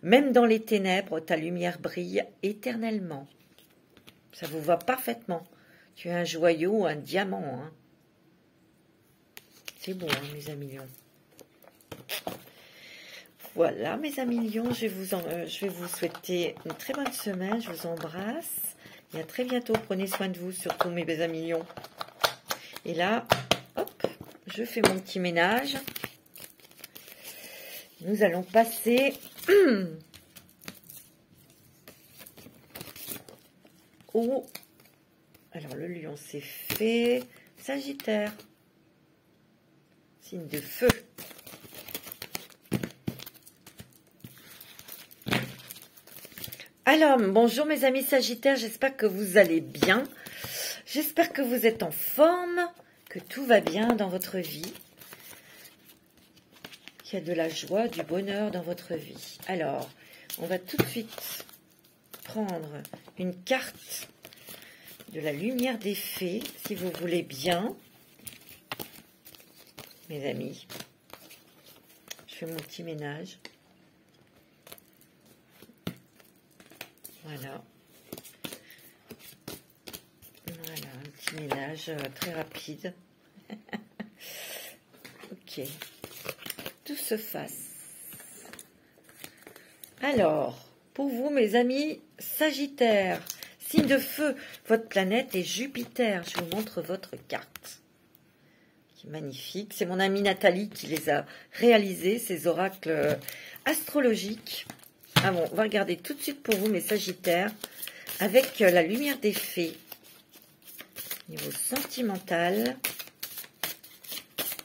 Même dans les ténèbres, ta lumière brille éternellement. Ça vous va parfaitement. Tu es un joyau, un diamant. Hein. C'est beau, hein, mes amis lions. Voilà, mes amis lions, je vais vous souhaiter une très bonne semaine. Je vous embrasse. Et à très bientôt. Prenez soin de vous, surtout mes amis lions. Et là, hop, je fais mon petit ménage. Nous allons passer au... Alors, le lion, c'est fait. Sagittaire. Signe de feu. Alors, bonjour mes amis Sagittaires, j'espère que vous allez bien. J'espère que vous êtes en forme, que tout va bien dans votre vie. Qu'il y a de la joie, du bonheur dans votre vie. Alors, on va tout de suite prendre une carte de la lumière des fées, si vous voulez bien. Mes amis, je fais mon petit ménage. Voilà. Voilà, un petit ménage très rapide. Ok. Tout se fasse. Alors, pour vous, mes amis Sagittaires, signe de feu, votre planète est Jupiter. Je vous montre votre carte. Qui est magnifique. C'est mon amie Nathalie qui les a réalisés, ces oracles astrologiques. Ah bon, on va regarder tout de suite pour vous, mes Sagittaires, avec la lumière des fées. Niveau sentimental,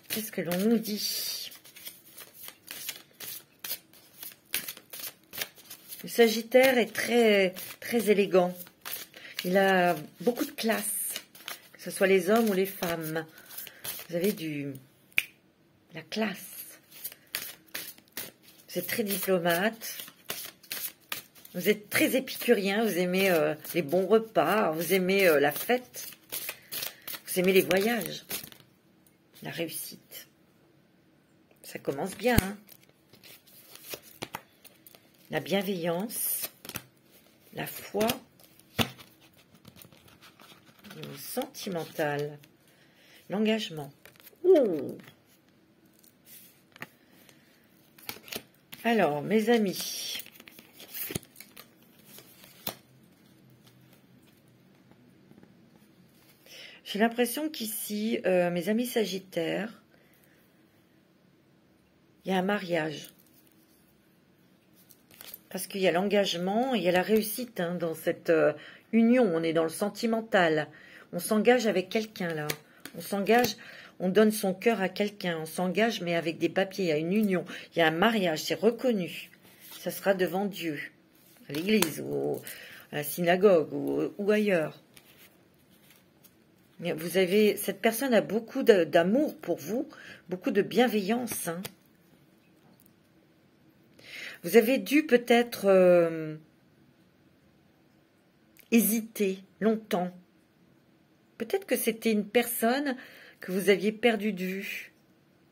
qu'est-ce que l'on nous dit? Le Sagittaire est très, très élégant. Il a beaucoup de classe, que ce soit les hommes ou les femmes. Vous avez la classe. Vous êtes très diplomate. Vous êtes très épicurien, vous aimez les bons repas, vous aimez la fête, vous aimez les voyages, la réussite. Ça commence bien, hein? La bienveillance, la foi, le sentimental, l'engagement. Ouh. Alors, mes amis... J'ai l'impression qu'ici, mes amis Sagittaires, il y a un mariage. Parce qu'il y a l'engagement et il y a la réussite hein, dans cette union. On est dans le sentimental. On s'engage avec quelqu'un là. On s'engage, on donne son cœur à quelqu'un. On s'engage mais avec des papiers. Il y a une union. Il y a un mariage, c'est reconnu. Ça sera devant Dieu. À l'église ou à la synagogue ou ailleurs. Vous avez, cette personne a beaucoup d'amour pour vous, beaucoup de bienveillance. Hein. Vous avez dû peut-être hésiter longtemps. Peut-être que c'était une personne que vous aviez perdue de vue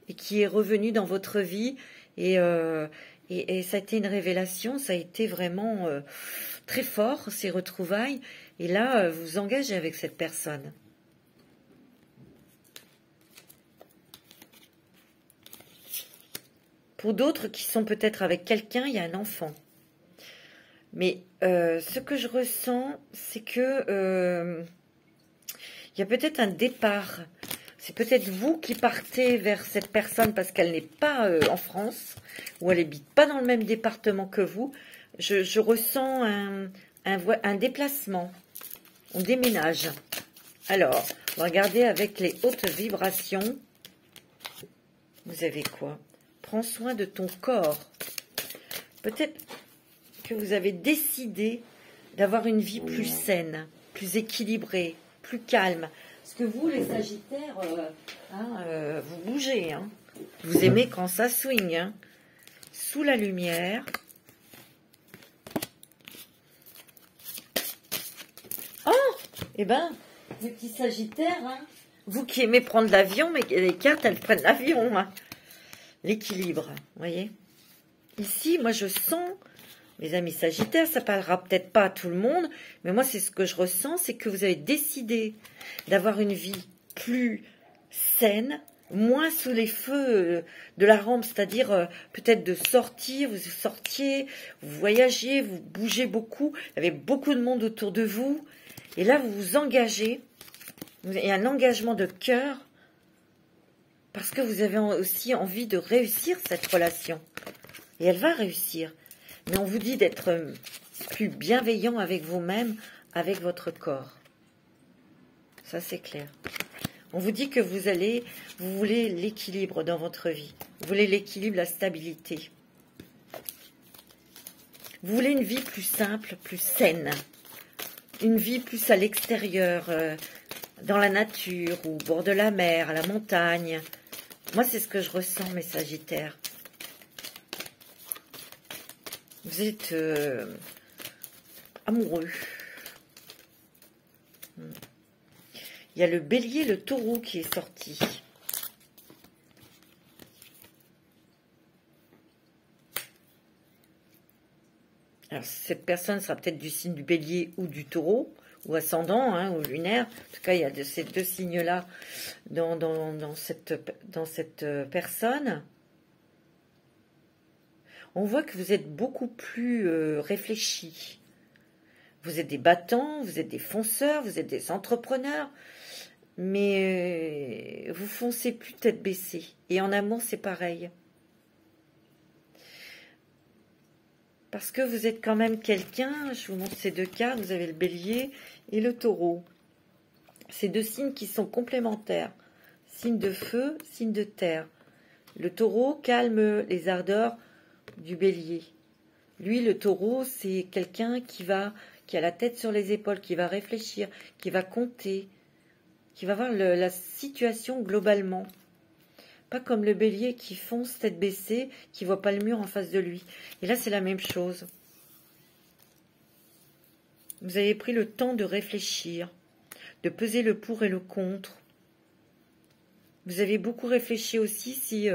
et qui est revenue dans votre vie et ça a été une révélation, ça a été vraiment très fort ces retrouvailles et là vous vous engagez avec cette personne. Pour d'autres qui sont peut-être avec quelqu'un, il y a un enfant. Mais ce que je ressens, c'est que il y a peut-être un départ. C'est peut-être vous qui partez vers cette personne parce qu'elle n'est pas en France ou elle n'habite pas dans le même département que vous. Je ressens un déplacement. On déménage. Alors, on va regarder avec les hautes vibrations. Vous avez quoi ? Prends soin de ton corps. Peut-être que vous avez décidé d'avoir une vie plus saine, plus équilibrée, plus calme. Parce que vous, les Sagittaires, vous bougez. Hein. Vous aimez quand ça swing. Hein. Sous la lumière. Oh, eh ben, les petits Sagittaires, hein, Vous qui aimez prendre l'avion, mais les cartes, elles prennent l'avion. Hein. L'équilibre, vous voyez. Ici, moi, je sens, mes amis Sagittaires, ça parlera peut-être pas à tout le monde, mais moi, c'est ce que je ressens, c'est que vous avez décidé d'avoir une vie plus saine, moins sous les feux de la rampe, c'est-à-dire peut-être de sortir, vous sortiez, vous voyagez, vous bougez beaucoup, il y avait beaucoup de monde autour de vous, et là, vous vous engagez, il y a un engagement de cœur, parce que vous avez aussi envie de réussir cette relation. Et elle va réussir. Mais on vous dit d'être plus bienveillant avec vous-même, avec votre corps. Ça, c'est clair. On vous dit que vous voulez l'équilibre dans votre vie. Vous voulez l'équilibre, la stabilité. Vous voulez une vie plus simple, plus saine. Une vie plus à l'extérieur, dans la nature, ou au bord de la mer, à la montagne. Moi, c'est ce que je ressens, mes Sagittaires. Vous êtes amoureux. Il y a le bélier, le taureau qui est sorti. Alors, cette personne sera peut-être du signe du bélier ou du taureau, ou ascendant, hein, ou lunaire. En tout cas, il y a ces deux signes-là dans cette personne. On voit que vous êtes beaucoup plus réfléchi. Vous êtes des battants, vous êtes des fonceurs, vous êtes des entrepreneurs, mais vous foncez plus tête baissée. Et en amour, c'est pareil. Parce que vous êtes quand même quelqu'un, je vous montre ces deux cartes, vous avez le bélier et le taureau. Ces deux signes qui sont complémentaires. Signe de feu, signe de terre. Le taureau calme les ardeurs du bélier. Lui, le taureau, c'est quelqu'un qui a la tête sur les épaules, qui va réfléchir, qui va compter, qui va voir la situation globalement. Pas comme le bélier qui fonce tête baissée, qui voit pas le mur en face de lui. Et là, c'est la même chose. Vous avez pris le temps de réfléchir, de peser le pour et le contre. Vous avez beaucoup réfléchi aussi si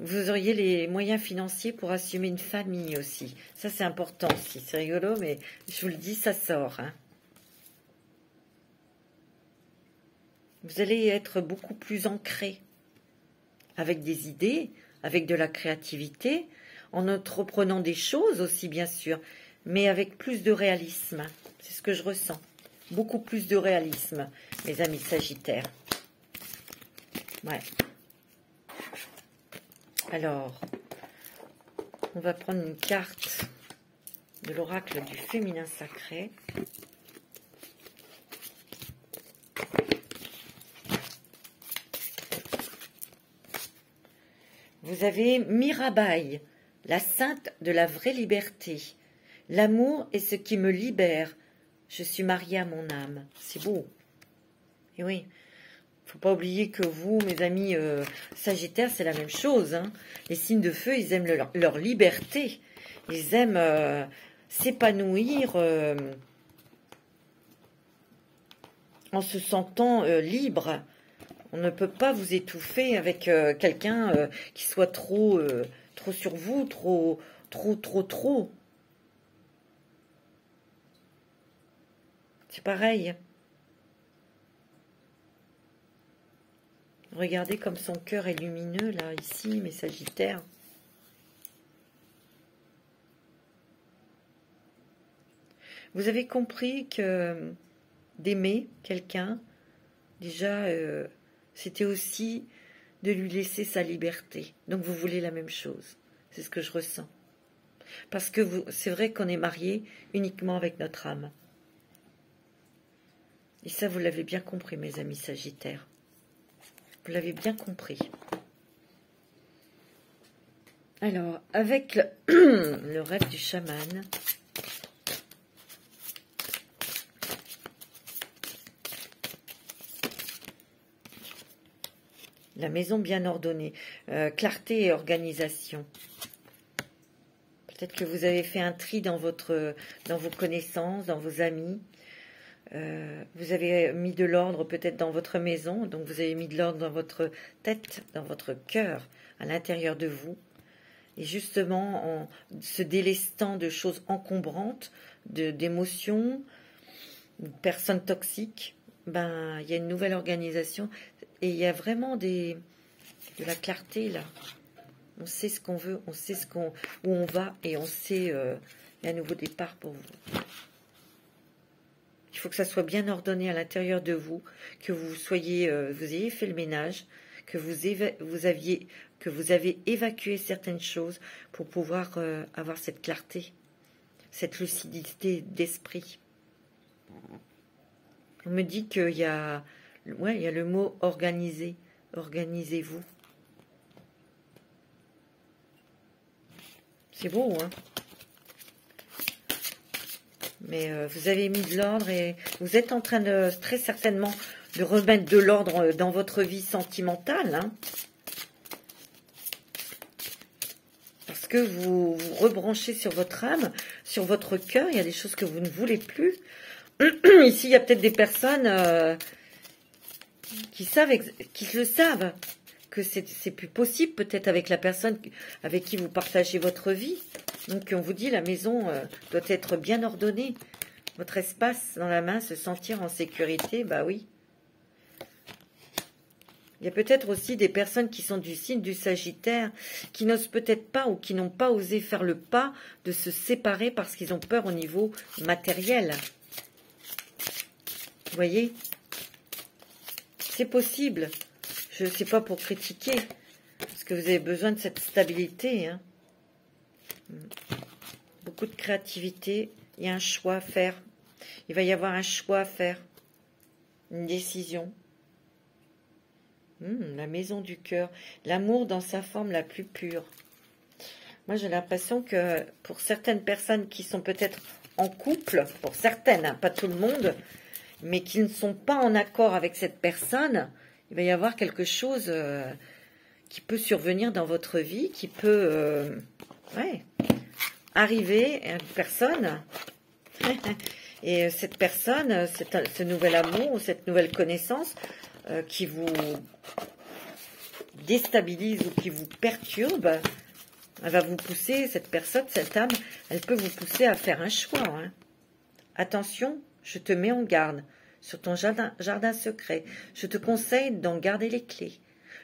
vous auriez les moyens financiers pour assumer une famille aussi. Ça, c'est important aussi. C'est rigolo, mais je vous le dis, ça sort. Hein. Vous allez être beaucoup plus ancré, avec des idées, avec de la créativité, en entreprenant des choses aussi, bien sûr, mais avec plus de réalisme. C'est ce que je ressens. Beaucoup plus de réalisme, mes amis Sagittaires. Ouais. Alors, on va prendre une carte de l'oracle du féminin sacré. Vous avez Mirabai, la sainte de la vraie liberté. L'amour est ce qui me libère. Je suis mariée à mon âme. C'est beau. Et oui. Faut pas oublier que vous, mes amis Sagittaires, c'est la même chose. Hein. Les signes de feu, ils aiment leur liberté. Ils aiment s'épanouir en se sentant libre. On ne peut pas vous étouffer avec quelqu'un qui soit trop sur vous, trop. C'est pareil. Regardez comme son cœur est lumineux, là, ici, mes Sagittaires. Vous avez compris que d'aimer quelqu'un, déjà, c'était aussi de lui laisser sa liberté. Donc, vous voulez la même chose. C'est ce que je ressens. Parce que c'est vrai qu'on est marié uniquement avec notre âme. Et ça, vous l'avez bien compris, mes amis Sagittaires. Vous l'avez bien compris. Alors, avec le rêve du chaman, la maison bien ordonnée, clarté et organisation. Peut-être que vous avez fait un tri dans vos connaissances, dans vos amis. Vous avez mis de l'ordre peut-être dans votre maison, donc vous avez mis de l'ordre dans votre tête, dans votre cœur, à l'intérieur de vous. Et justement, en se délestant de choses encombrantes, d'émotions, de personnes toxiques, ben, il y a une nouvelle organisation et il y a vraiment de la clarté là. On sait ce qu'on veut, on sait où on va et on sait il y a un nouveau départ pour vous. Il faut que ça soit bien ordonné à l'intérieur de vous, que vous ayez fait le ménage, que vous avez évacué certaines choses pour pouvoir avoir cette clarté, cette lucidité d'esprit. On me dit qu'il y a, il y a le mot organiser. Organisez-vous. C'est beau, hein? Mais vous avez mis de l'ordre et vous êtes en train de, très certainement, de remettre de l'ordre dans votre vie sentimentale, hein? Parce que vous vous rebranchez sur votre âme, sur votre cœur, il y a des choses que vous ne voulez plus. Ici, il y a peut-être des personnes qui le savent, que c'est plus possible peut-être avec la personne avec qui vous partagez votre vie. Donc on vous dit la maison doit être bien ordonnée. Votre espace dans la main, se sentir en sécurité, bah oui. Il y a peut-être aussi des personnes qui sont du signe du Sagittaire, qui n'osent peut-être pas ou qui n'ont pas osé faire le pas de se séparer parce qu'ils ont peur au niveau matériel. Vous voyez? C'est possible. Je ne sais pas pour critiquer, parce que vous avez besoin de cette stabilité, hein. Beaucoup de créativité. Il y a un choix à faire. Il va y avoir un choix à faire. Une décision. La maison du cœur. L'amour dans sa forme la plus pure. Moi, j'ai l'impression que pour certaines personnes qui sont peut-être en couple, pour certaines, hein, pas tout le monde, mais qui ne sont pas en accord avec cette personne, il va y avoir quelque chose qui peut survenir dans votre vie, qui peut arriver à une personne. Et cette personne, ce nouvel amour ou cette nouvelle connaissance qui vous déstabilise ou qui vous perturbe, elle va vous pousser, cette personne, cette âme, elle peut vous pousser à faire un choix, hein. Attention, je te mets en garde sur ton jardin secret. Je te conseille d'en garder les clés.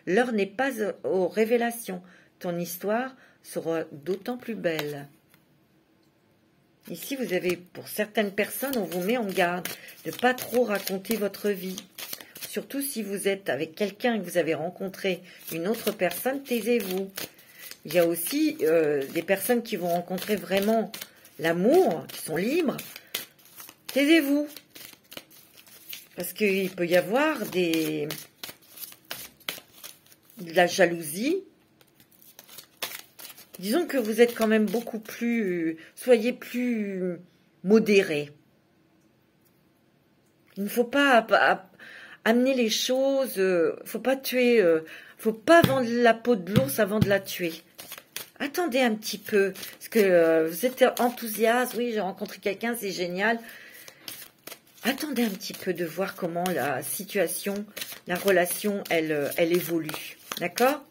L'heure n'est pas aux révélations. Ton histoire sera d'autant plus belle. Ici, vous avez, pour certaines personnes, on vous met en garde de ne pas trop raconter votre vie. Surtout si vous êtes avec quelqu'un et que vous avez rencontré une autre personne, taisez-vous. Il y a aussi des personnes qui vont rencontrer vraiment l'amour, qui sont libres. Taisez-vous. Parce qu'il peut y avoir de la jalousie. Disons que vous êtes quand même beaucoup plus... Soyez plus modéré. Il ne faut pas amener les choses... faut pas tuer... faut pas vendre la peau de l'ours avant de la tuer. Attendez un petit peu. Parce que vous êtes enthousiaste. Oui, j'ai rencontré quelqu'un, c'est génial. Attendez un petit peu de voir comment la situation, la relation, elle évolue. D'accord ?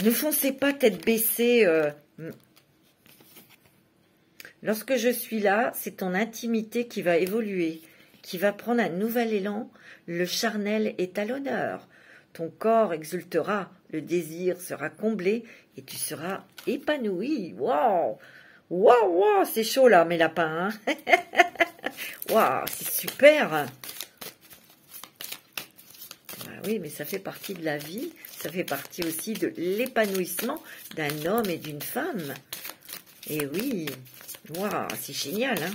Ne foncez pas tête baissée. Lorsque je suis là, c'est ton intimité qui va évoluer, qui va prendre un nouvel élan. Le charnel est à l'honneur. Ton corps exultera, le désir sera comblé et tu seras épanoui. Waouh! Waouh, waouh, c'est chaud là, mes lapins. Hein. Waouh, c'est super. Ah oui, mais ça fait partie de la vie. Ça fait partie aussi de l'épanouissement d'un homme et d'une femme. Et oui, waouh, c'est génial. Hein.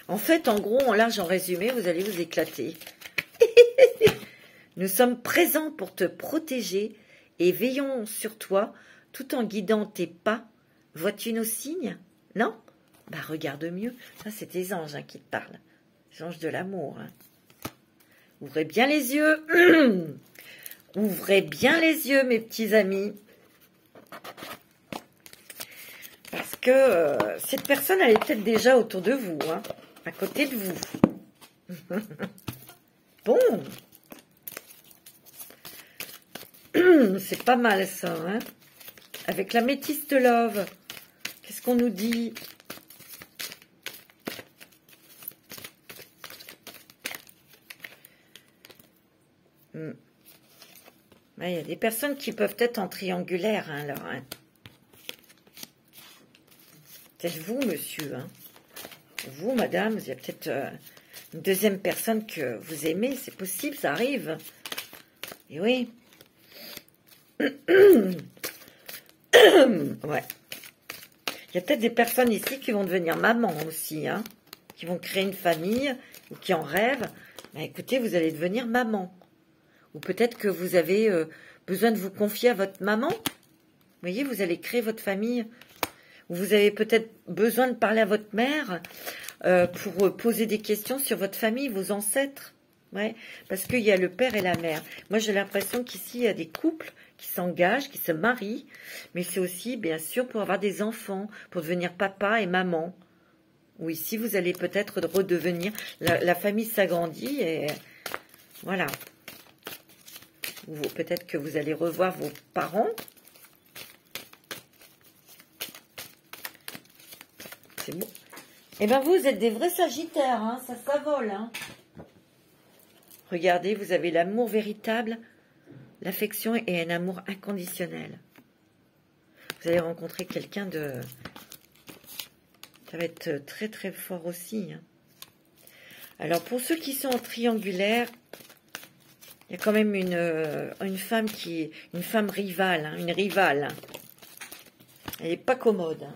En fait, en gros, en large, en résumé, vous allez vous éclater. Nous sommes présents pour te protéger et veillons sur toi tout en guidant tes pas. Vois-tu nos signes? Non? Bah regarde mieux. Ça, c'est tes anges hein, qui te parlent. Les anges de l'amour. Hein. Ouvrez bien les yeux. Ouvrez bien les yeux, mes petits amis. Parce que cette personne, elle est peut-être déjà autour de vous, hein, à côté de vous. Bon. C'est pas mal ça, hein. Avec la métiste love, qu'est-ce qu'on nous dit? Il y a des personnes qui peuvent être en triangulaire, hein, alors. Hein. Peut-être vous, monsieur. Hein. Vous, madame, il y a peut-être une deuxième personne que vous aimez. C'est possible, ça arrive. Et oui. Ouais. Il y a peut-être des personnes ici qui vont devenir maman aussi, hein, qui vont créer une famille ou qui en rêvent. Ben, écoutez, vous allez devenir maman. Ou peut-être que vous avez besoin de vous confier à votre maman. Vous voyez, vous allez créer votre famille. Ou vous avez peut-être besoin de parler à votre mère pour poser des questions sur votre famille, vos ancêtres. Ouais, parce qu'il y a le père et la mère. Moi, j'ai l'impression qu'ici, il y a des couples qui s'engagent, qui se marient. Mais c'est aussi, bien sûr, pour avoir des enfants, pour devenir papa et maman. Ou ici, vous allez peut-être redevenir... La famille s'agrandit et voilà. Ou peut-être que vous allez revoir vos parents. C'est bon. Eh bien, vous êtes des vrais sagittaires, hein, ça s'avole. Hein. Regardez, vous avez l'amour véritable, l'affection et un amour inconditionnel. Vous allez rencontrer quelqu'un de... Ça va être très très fort aussi. Hein. Alors, pour ceux qui sont en triangulaire, il y a quand même une femme qui est une femme rivale, hein, une rivale. Elle n'est pas commode. Hein.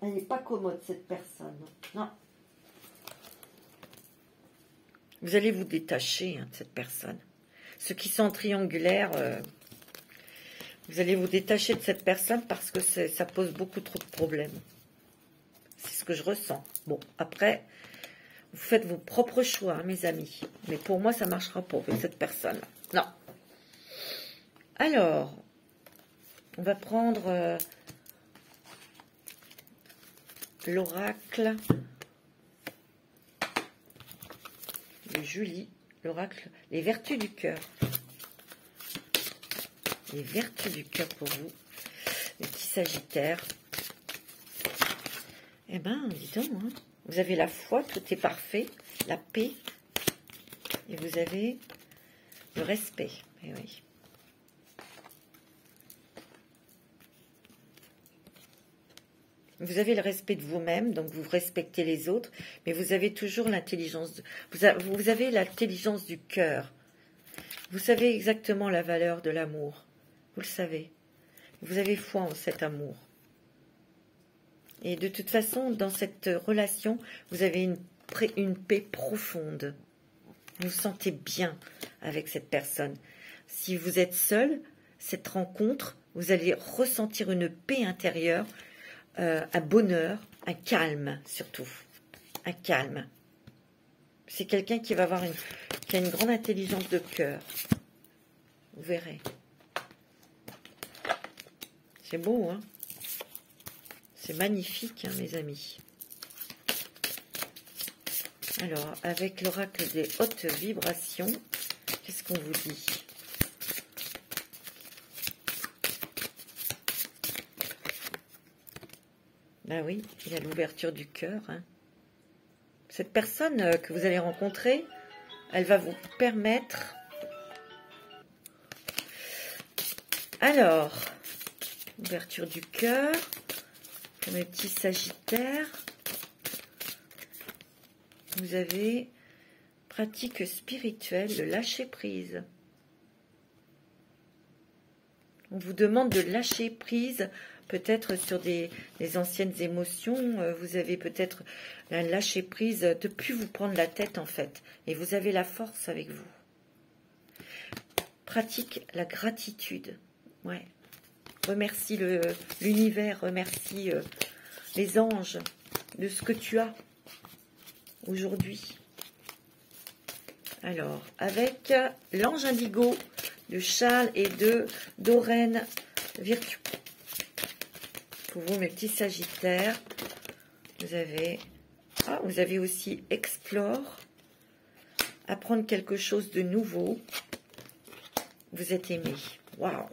Elle n'est pas commode, cette personne. Non. Vous allez vous détacher hein, de cette personne. Ceux qui sont en triangulaire, vous allez vous détacher de cette personne parce que ça pose beaucoup trop de problèmes. C'est ce que je ressens. Bon, après, vous faites vos propres choix, hein, mes amis. Mais pour moi, ça ne marchera pas avec cette personne. Non. Alors, on va prendre l'oracle de Julie. L'oracle, les vertus du cœur. Les vertus du cœur pour vous, les petits sagittaires. Eh bien, dis donc, hein, vous avez la foi, tout est parfait, la paix, et vous avez le respect. Eh oui. Vous avez le respect de vous-même, donc vous respectez les autres, mais vous avez toujours l'intelligence. Vous avez l'intelligence du cœur. Vous savez exactement la valeur de l'amour. Vous le savez. Vous avez foi en cet amour. Et de toute façon, dans cette relation, vous avez une paix profonde. Vous vous sentez bien avec cette personne. Si vous êtes seul, cette rencontre, vous allez ressentir une paix intérieure, un bonheur, un calme surtout. Un calme. C'est quelqu'un qui va avoir qui a une grande intelligence de cœur. Vous verrez. C'est beau, hein? C'est magnifique, hein, mes amis. Alors, avec l'oracle des hautes vibrations, qu'est-ce qu'on vous dit? Ben oui, il y a l'ouverture du cœur. Hein. Cette personne que vous allez rencontrer, elle va vous permettre... Alors, ouverture du cœur, pour mes petits sagittaires, vous avez pratique spirituelle, le lâcher prise. On vous demande de lâcher prise, peut-être sur des anciennes émotions. Vous avez peut-être un lâcher prise, de ne plus vous prendre la tête en fait. Et vous avez la force avec vous. Pratique la gratitude. Ouais. Remercie l'univers, remercie les anges de ce que tu as aujourd'hui. Alors, avec l'ange indigo de Charles et de Doreen Virtue. Pour vous, mes petits sagittaires, vous avez aussi Explore. apprendre quelque chose de nouveau. Vous êtes aimé. Waouh!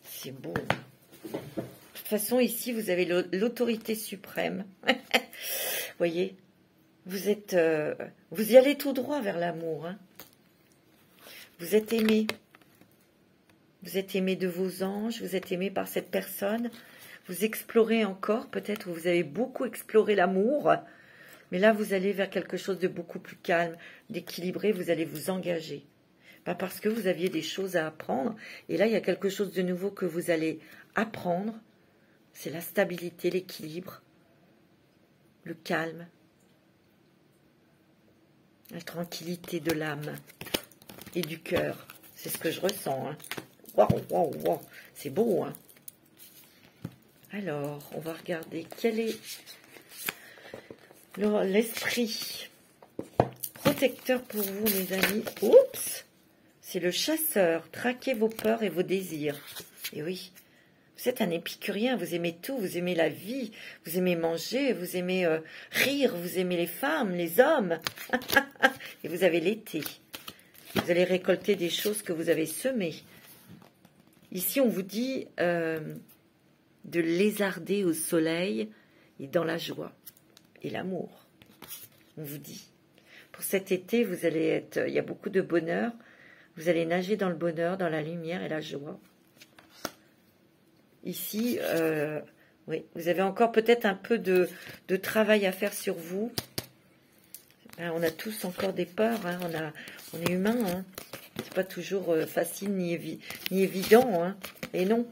C'est beau. De toute façon, ici, vous avez l'autorité suprême. Vous voyez? Vous êtes... vous y allez tout droit vers l'amour. Hein. Vous êtes aimé. Vous êtes aimé de vos anges. Vous êtes aimé par cette personne. Vous explorez encore. Peut-être vous avez beaucoup exploré l'amour. Mais là, vous allez vers quelque chose de beaucoup plus calme, d'équilibré. Vous allez vous engager. Pas parce que vous aviez des choses à apprendre. Et là, il y a quelque chose de nouveau que vous allez apprendre. C'est la stabilité, l'équilibre, le calme, la tranquillité de l'âme et du cœur. C'est ce que je ressens. Hein. Waouh, waouh, waouh. C'est beau. Hein. Alors, on va regarder quel est l'esprit protecteur pour vous, mes amis. Oups! C'est le chasseur. Traquez vos peurs et vos désirs. Et oui, vous êtes un épicurien. Vous aimez tout. Vous aimez la vie. Vous aimez manger. Vous aimez rire. Vous aimez les femmes, les hommes. Et vous avez l'été. Vous allez récolter des choses que vous avez semées. Ici, on vous dit de lézarder au soleil et dans la joie et l'amour. On vous dit. Pour cet été, vous allez être... Il y a beaucoup de bonheur. Vous allez nager dans le bonheur, dans la lumière et la joie. Ici, oui, vous avez encore peut-être un peu de travail à faire sur vous. Ben, on a tous encore des peurs. Hein, on est humain. Hein. C'est pas toujours facile ni évident. Hein, et non.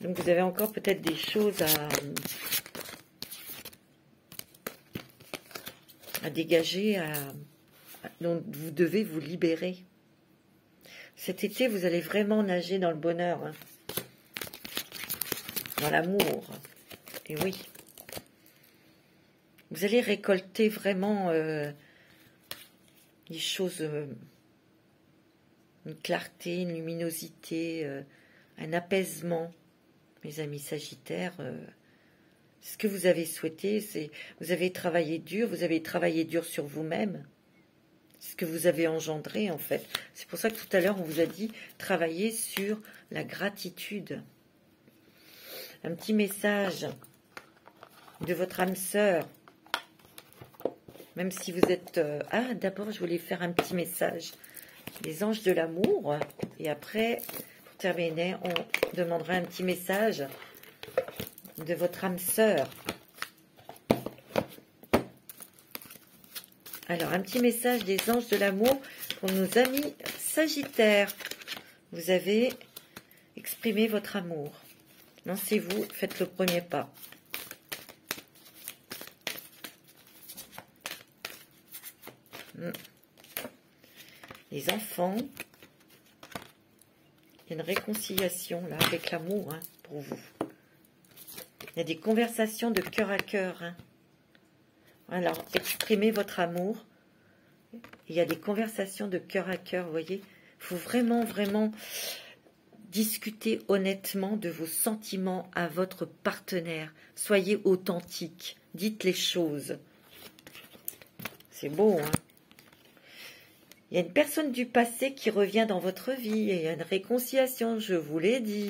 Donc vous avez encore peut-être des choses à dégager, dont vous devez vous libérer. Cet été, vous allez vraiment nager dans le bonheur, hein, dans l'amour. Et oui. Vous allez récolter vraiment des choses, une clarté, une luminosité, un apaisement. Mes amis sagittaires, ce que vous avez souhaité, c'est vous avez travaillé dur sur vous-même. C'est ce que vous avez engendré, en fait. C'est pour ça que tout à l'heure, on vous a dit travailler sur la gratitude. Un petit message de votre âme sœur. Même si vous êtes... Ah, d'abord, je voulais faire un petit message. Les anges de l'amour. Et après, pour terminer, on demandera un petit message de votre âme sœur. Alors, un petit message des anges de l'amour pour nos amis sagittaires. Vous avez exprimé votre amour. Lancez-vous, faites le premier pas. Les enfants, il y a une réconciliation là avec l'amour, hein, pour vous. Il y a des conversations de cœur à cœur. Hein. Alors, exprimez votre amour. Il y a des conversations de cœur à cœur, vous voyez. Il faut vraiment, vraiment discuter honnêtement de vos sentiments à votre partenaire. Soyez authentique. Dites les choses. C'est beau, hein. Il y a une personne du passé qui revient dans votre vie. Et il y a une réconciliation, je vous l'ai dit.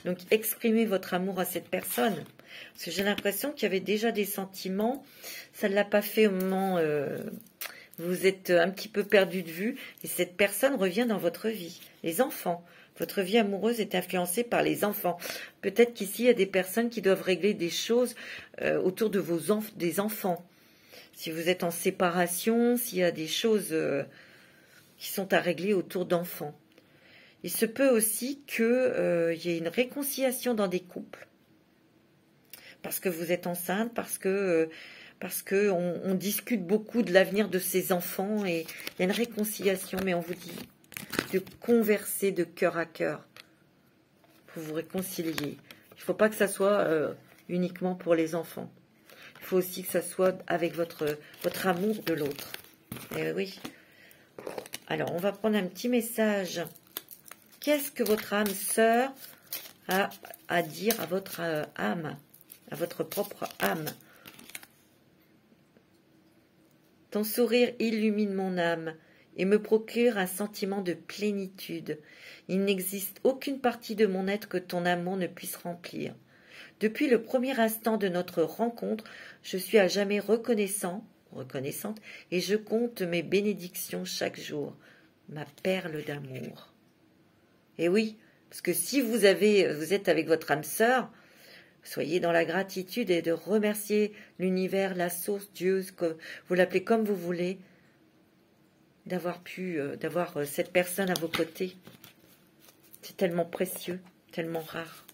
Donc, exprimez votre amour à cette personne. Parce que j'ai l'impression qu'il y avait déjà des sentiments. Ça ne l'a pas fait au moment... vous êtes un petit peu perdu de vue. Et cette personne revient dans votre vie. Les enfants. Votre vie amoureuse est influencée par les enfants. Peut-être qu'ici, il y a des personnes qui doivent régler des choses autour de des enfants. Si vous êtes en séparation, s'il y a des choses qui sont à régler autour d'enfants. Il se peut aussi qu'il y ait une réconciliation dans des couples. Parce que vous êtes enceinte, parce que on discute beaucoup de l'avenir de ses enfants et il y a une réconciliation, mais on vous dit de converser de cœur à cœur pour vous réconcilier. Il ne faut pas que ça soit uniquement pour les enfants. Il faut aussi que ça soit avec votre amour de l'autre. Et oui. Alors, on va prendre un petit message. Qu'est-ce que votre âme sœur a à dire à votre âme, à votre propre âme? Ton sourire illumine mon âme et me procure un sentiment de plénitude. Il n'existe aucune partie de mon être que ton amour ne puisse remplir. Depuis le premier instant de notre rencontre, je suis à jamais reconnaissante, et je compte mes bénédictions chaque jour, ma perle d'amour. Et oui, parce que si vous êtes avec votre âme sœur, soyez dans la gratitude et de remercier l'univers, la source, Dieu, que vous l'appelez comme vous voulez, d'avoir cette personne à vos côtés. C'est tellement précieux, tellement rare.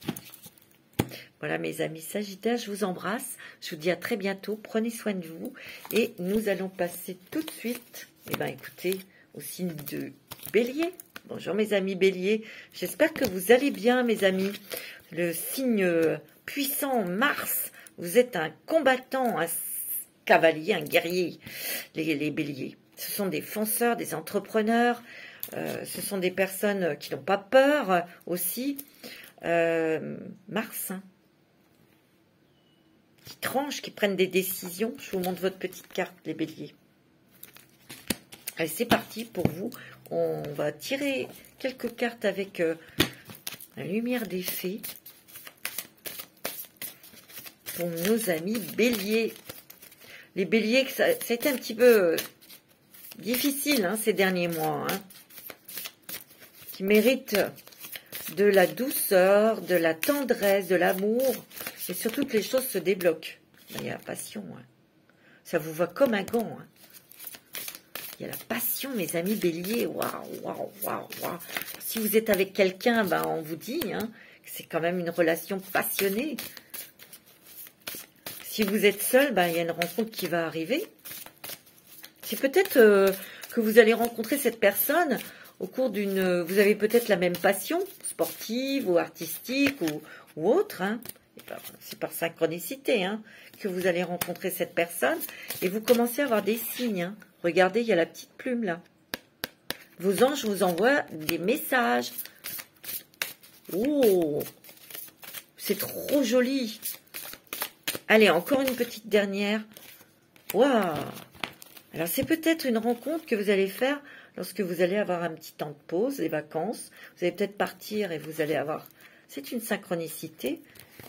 Voilà mes amis Sagittaires, je vous embrasse. Je vous dis à très bientôt. Prenez soin de vous. Et nous allons passer tout de suite, écoutez, au signe de Bélier. Bonjour mes amis Bélier. J'espère que vous allez bien mes amis. Le signe puissant Mars. Vous êtes un combattant, un cavalier, un guerrier, les Béliers. Ce sont des fonceurs, des entrepreneurs. Ce sont des personnes qui n'ont pas peur aussi. Mars, hein, qui tranchent, qui prennent des décisions. Je vous montre votre petite carte, les Béliers. Allez, c'est parti pour vous. On va tirer quelques cartes avec la lumière des fées pour nos amis Béliers. Les Béliers, ça a été un petit peu difficile hein, ces derniers mois, hein, qui méritent de la douceur, de la tendresse, de l'amour, et surtout que les choses se débloquent. Il y a la passion, hein. Ça vous va comme un gant. Hein. Il y a la passion, mes amis Béliers. Waouh, waouh, waouh, waouh. Si vous êtes avec quelqu'un, on vous dit hein, que c'est quand même une relation passionnée. Si vous êtes seul, il y a une rencontre qui va arriver. C'est peut-être que vous allez rencontrer cette personne au cours d'une... Vous avez peut-être la même passion, sportive ou artistique ou autre. Hein. C'est par synchronicité hein, que vous allez rencontrer cette personne. Et vous commencez à avoir des signes. Hein. Regardez, il y a la petite plume là. Vos anges vous envoient des messages. Oh, c'est trop joli. Allez, encore une petite dernière. Waouh! Alors, c'est peut-être une rencontre que vous allez faire lorsque vous allez avoir un petit temps de pause, des vacances. Vous allez peut-être partir et vous allez avoir... C'est une synchronicité.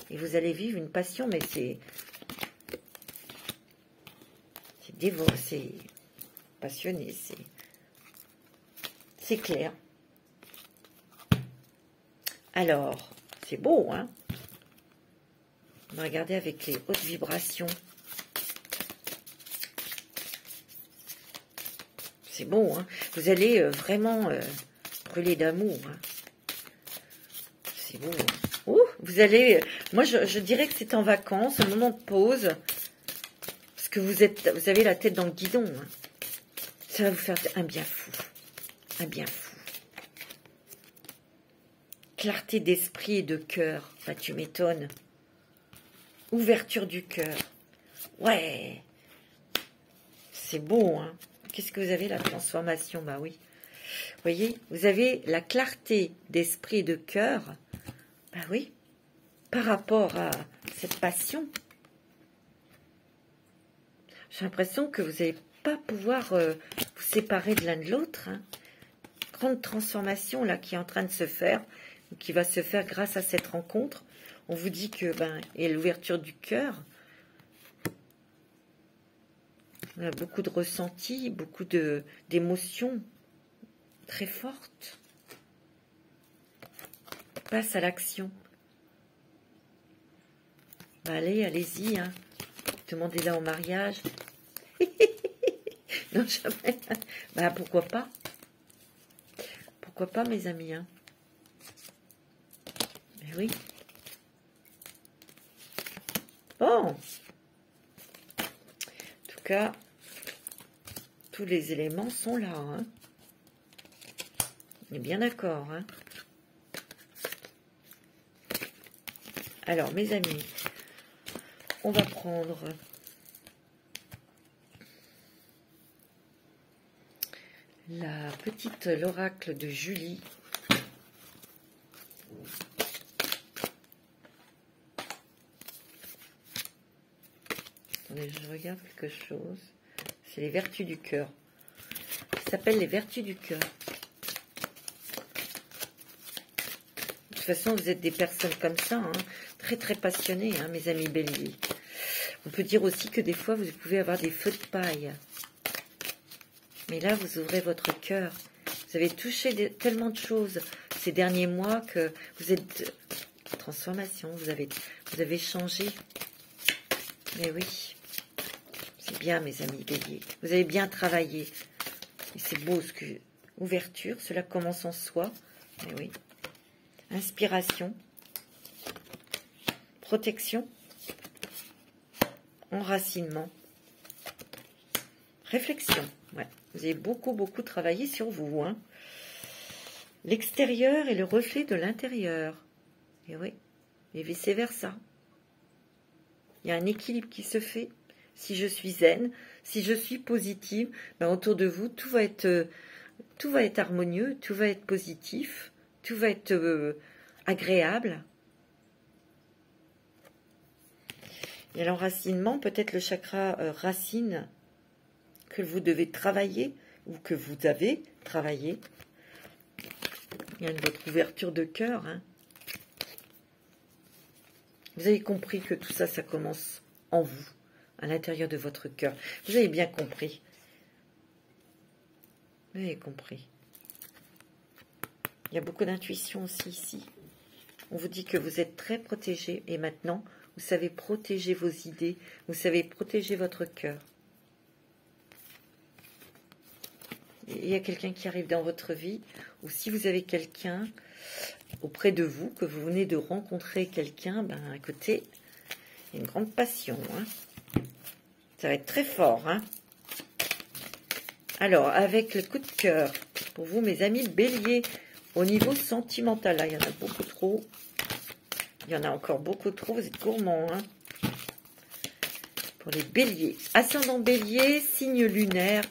Et vous allez vivre une passion, mais c'est passionné, c'est clair. Alors, c'est beau, hein? On va regarder avec les hautes vibrations. C'est bon, hein? Vous allez vraiment brûler d'amour. Hein? C'est beau. Hein? Ouh, vous allez... Moi, je dirais que c'est en vacances, un moment de pause. Parce que vous avez la tête dans le guidon. Hein? Ça va vous faire un bien fou. Un bien fou. Clarté d'esprit et de cœur. Tu m'étonnes. Ouverture du cœur. Ouais. C'est beau, hein. Qu'est-ce que vous avez, la transformation? Oui. Vous voyez, vous avez la clarté d'esprit et de cœur. Oui. Par rapport à cette passion. J'ai l'impression que vous n'allez pas pouvoir vous séparer de l'un de l'autre. Hein. Grande transformation, là, qui est en train de se faire. Qui va se faire grâce à cette rencontre. On vous dit que, il y a l'ouverture du cœur. On a beaucoup de ressentis, beaucoup d'émotions très fortes. Passe à l'action. Allez-y. Hein. Demandez-la en mariage. Non, jamais. Pourquoi pas? Pourquoi pas, mes amis? Hein. Mais oui. Bon. En tout cas, tous les éléments sont là. Hein. On est bien d'accord. Hein. Alors, mes amis, on va prendre l'oracle de Julie. Attendez, je regarde quelque chose. C'est les vertus du cœur. Ça s'appelle les vertus du cœur. De toute façon, vous êtes des personnes comme ça, hein, très très passionnées, hein, mes amis béliers. On peut dire aussi que des fois, vous pouvez avoir des feux de paille. Mais là, vous ouvrez votre cœur. Vous avez touché tellement de choses ces derniers mois que vous êtes en transformation. Vous avez changé. Mais oui, c'est bien, mes amis béliers. Vous avez bien travaillé. Et c'est beau ce que... Ouverture, cela commence en soi. Mais oui. Inspiration, protection, enracinement, réflexion. Ouais. Vous avez beaucoup travaillé sur vous. Hein. L'extérieur est le reflet de l'intérieur. Et oui, et vice-versa. Il y a un équilibre qui se fait. Si je suis zen, si je suis positive, ben autour de vous, tout va être harmonieux, tout va être positif. Tout va être agréable. Et l'enracinement, peut-être le chakra racine que vous devez travailler ou que vous avez travaillé. Il y a votre ouverture de cœur. Hein. Vous avez compris que tout ça, ça commence en vous, à l'intérieur de votre cœur. Vous avez bien compris. Vous avez compris. Il y a beaucoup d'intuition aussi ici. On vous dit que vous êtes très protégé et maintenant, vous savez protéger vos idées, vous savez protéger votre cœur. Il y a quelqu'un qui arrive dans votre vie, ou si vous avez quelqu'un auprès de vous, que vous venez de rencontrer quelqu'un, ben écoutez, il y a une grande passion. Hein. Ça va être très fort. Hein. Alors, avec le coup de cœur, pour vous, mes amis béliers, au niveau sentimental, là, il y en a beaucoup trop. Il y en a encore beaucoup trop. Vous êtes gourmands, hein. Pour les béliers. Ascendant bélier, signe lunaire.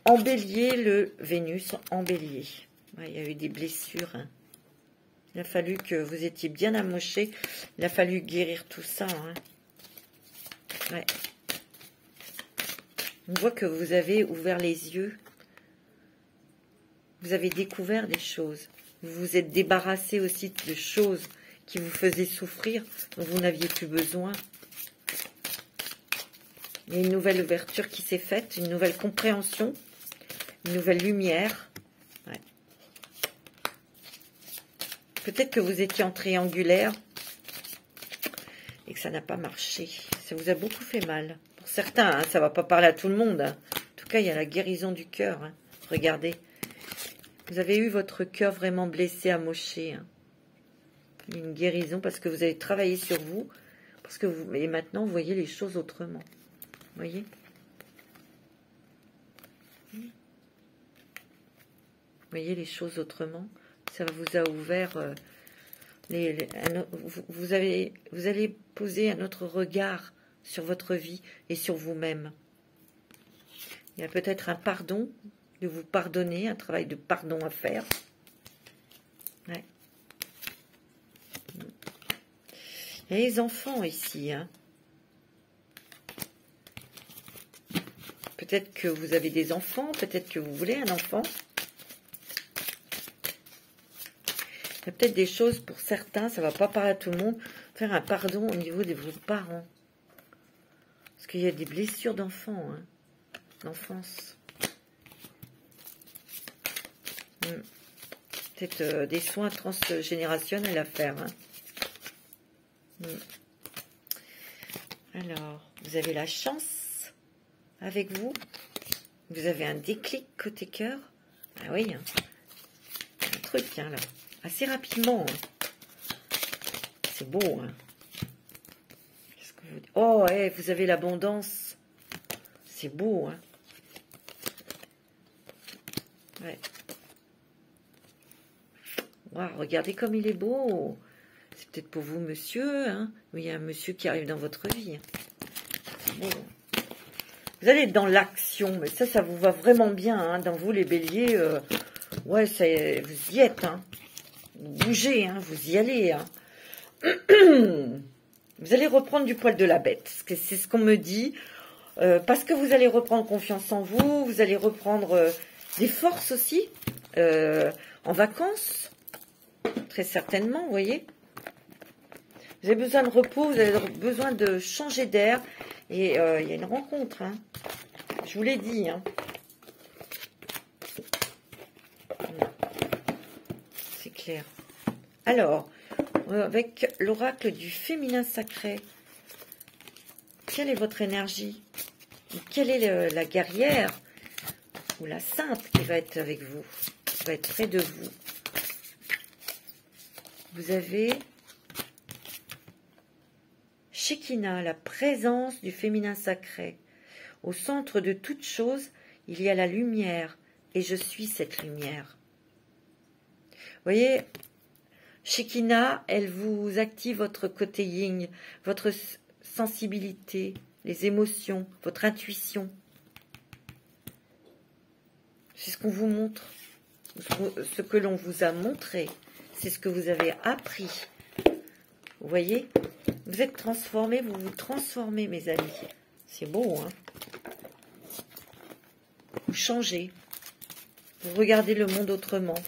En bélier, le Vénus en bélier. Ouais, il y a eu des blessures. Hein. Il a fallu que vous étiez bien amoché. Il a fallu guérir tout ça. Hein. Ouais. On voit que vous avez ouvert les yeux. Vous avez découvert des choses. Vous vous êtes débarrassé aussi de choses qui vous faisaient souffrir, dont vous n'aviez plus besoin. Il y a une nouvelle ouverture qui s'est faite, une nouvelle compréhension, une nouvelle lumière. Ouais. Peut-être que vous étiez en triangulaire et que ça n'a pas marché. Ça vous a beaucoup fait mal. Pour certains, hein, ça ne va pas parler à tout le monde. Hein. En tout cas, il y a la guérison du cœur. Hein. Regardez. Vous avez eu votre cœur vraiment blessé, amoché. Hein. Une guérison parce que vous avez travaillé sur vous. Parce que vous, et maintenant, vous voyez les choses autrement. Vous voyez? Vous voyez les choses autrement. Ça vous a ouvert... vous allez poser un autre regard sur votre vie et sur vous-même. Il y a peut-être un pardon, de vous pardonner, un travail de pardon à faire. Ouais. Il y a les enfants ici. Hein. Peut-être que vous avez des enfants, peut-être que vous voulez un enfant. Il y a peut-être des choses pour certains, ça ne va pas parler à tout le monde, faire un pardon au niveau de vos parents. Parce qu'il y a des blessures d'enfants, hein, d'enfance. Peut-être des soins transgénérationnels à faire. Hein. Alors, vous avez la chance avec vous. Vous avez un déclic côté cœur. Ah oui, hein. Un truc, hein, là. Assez rapidement. Hein. C'est beau. Hein. Qu'est-ce que vous... Oh, ouais, vous avez l'abondance. C'est beau. Hein. Ouais. Wow, regardez comme il est beau. C'est peut-être pour vous, monsieur. Hein. Oui, il y a un monsieur qui arrive dans votre vie. C'est beau. Vous allez être dans l'action. Mais ça vous va vraiment bien. Hein. Dans vous, les béliers, ouais, vous y êtes. Hein. Vous bougez, hein. Vous y allez. Hein. Vous allez reprendre du poil de la bête. C'est ce qu'on me dit. parce que vous allez reprendre confiance en vous, vous allez reprendre des forces aussi, en vacances, très certainement, vous voyez. Vous avez besoin de repos, vous avez besoin de changer d'air, et il y a une rencontre, hein. Je vous l'ai dit, hein. C'est clair. Alors, avec l'oracle du féminin sacré, quelle est votre énergie? Quelle est la guerrière ou la sainte qui va être avec vous, qui va être près de vous? Vous avez Shekinah, la présence du féminin sacré. Au centre de toute chose, il y a la lumière, et je suis cette lumière. Vous voyez, Shekinah, elle vous active votre côté yin, votre sensibilité, les émotions, votre intuition. C'est ce qu'on vous montre. Ce que l'on vous a montré, c'est ce que vous avez appris. Vous voyez, vous êtes transformés, vous vous transformez, mes amis. C'est beau, hein? Vous changez. Vous regardez le monde autrement.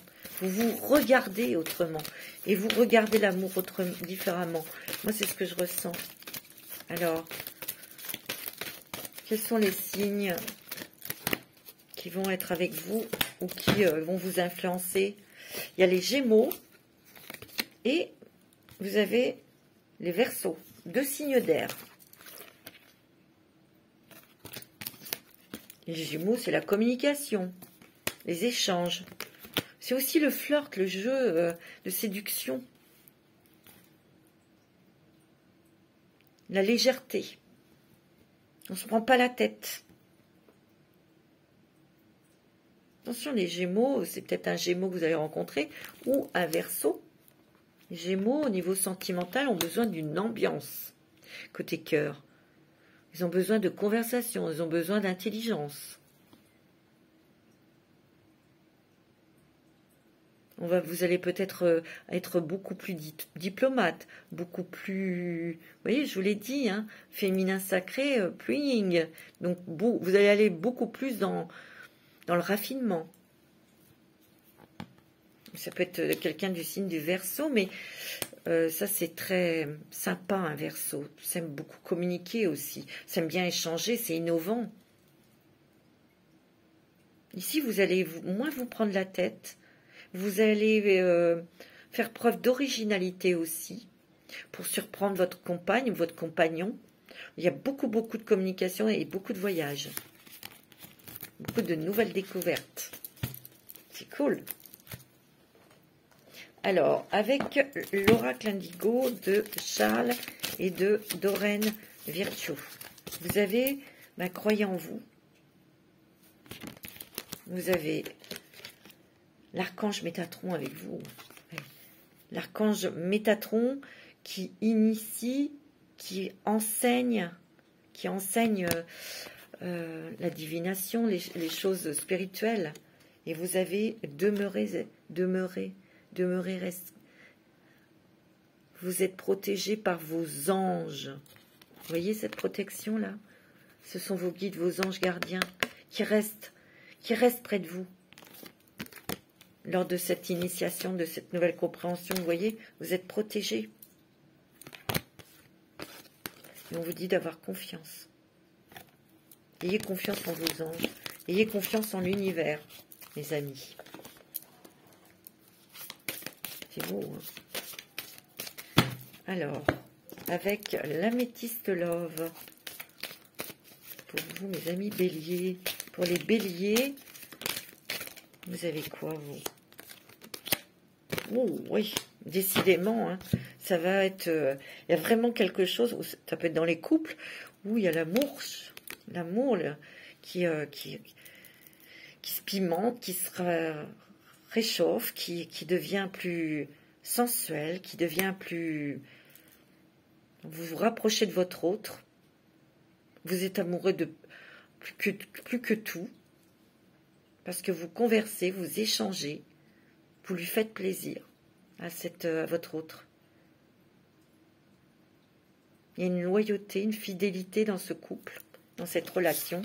Vous vous regardez autrement. Et vous regardez l'amour différemment. Moi, c'est ce que je ressens. Alors, quels sont les signes qui vont être avec vous ou qui vont vous influencer? Il y a les Gémeaux et vous avez les Verseaux, 2 signes d'air. Les Gémeaux, c'est la communication, les échanges. C'est aussi le flirt, le jeu de séduction. La légèreté. On ne se prend pas la tête. Attention, les Gémeaux, c'est peut-être un Gémeaux que vous allez rencontrer ou un Verseau. Les Gémeaux, au niveau sentimental, ont besoin d'une ambiance côté cœur. Ils ont besoin de conversation, ils ont besoin d'intelligence. Vous allez peut-être être beaucoup plus diplomate, beaucoup plus... Vous voyez, je vous l'ai dit, hein, féminin sacré, plus yin. Donc, vous allez aller beaucoup plus dans le raffinement. Ça peut être quelqu'un du signe du Verseau, mais ça, c'est très sympa, un Verseau. Ça aime beaucoup communiquer aussi. Ça aime bien échanger, c'est innovant. Ici, vous allez moins vous prendre la tête. Vous allez faire preuve d'originalité aussi pour surprendre votre compagne ou votre compagnon. Il y a beaucoup de communication et beaucoup de voyages. Beaucoup de nouvelles découvertes. C'est cool. Alors, avec l'oracle indigo de Charles et de Doreen Virtue, vous avez, croyez en vous. Vous avez l'archange Métatron avec vous. L'archange Métatron qui initie, qui enseigne la divination, les choses spirituelles. Et vous avez demeuré. Vous êtes protégé par vos anges. Vous voyez cette protection-là? Ce sont vos guides, vos anges gardiens qui restent près de vous. Lors de cette initiation, de cette nouvelle compréhension, vous voyez, vous êtes protégé. Et on vous dit d'avoir confiance. Ayez confiance en vos anges. Ayez confiance en l'univers, mes amis. C'est beau, hein? Alors, avec l'améthyste love, pour vous, mes amis béliers, pour les béliers, vous avez quoi, vous? Oh, oui, décidément, hein, ça va être... il y a vraiment quelque chose, ça peut être dans les couples, où il y a l'amour qui se pimente, qui se réchauffe, qui devient plus sensuel, qui devient plus... Vous vous rapprochez de votre autre, vous êtes amoureux de plus que tout, parce que vous conversez, vous échangez, vous lui faites plaisir à votre autre. Il y a une loyauté, une fidélité dans ce couple dans cette relation.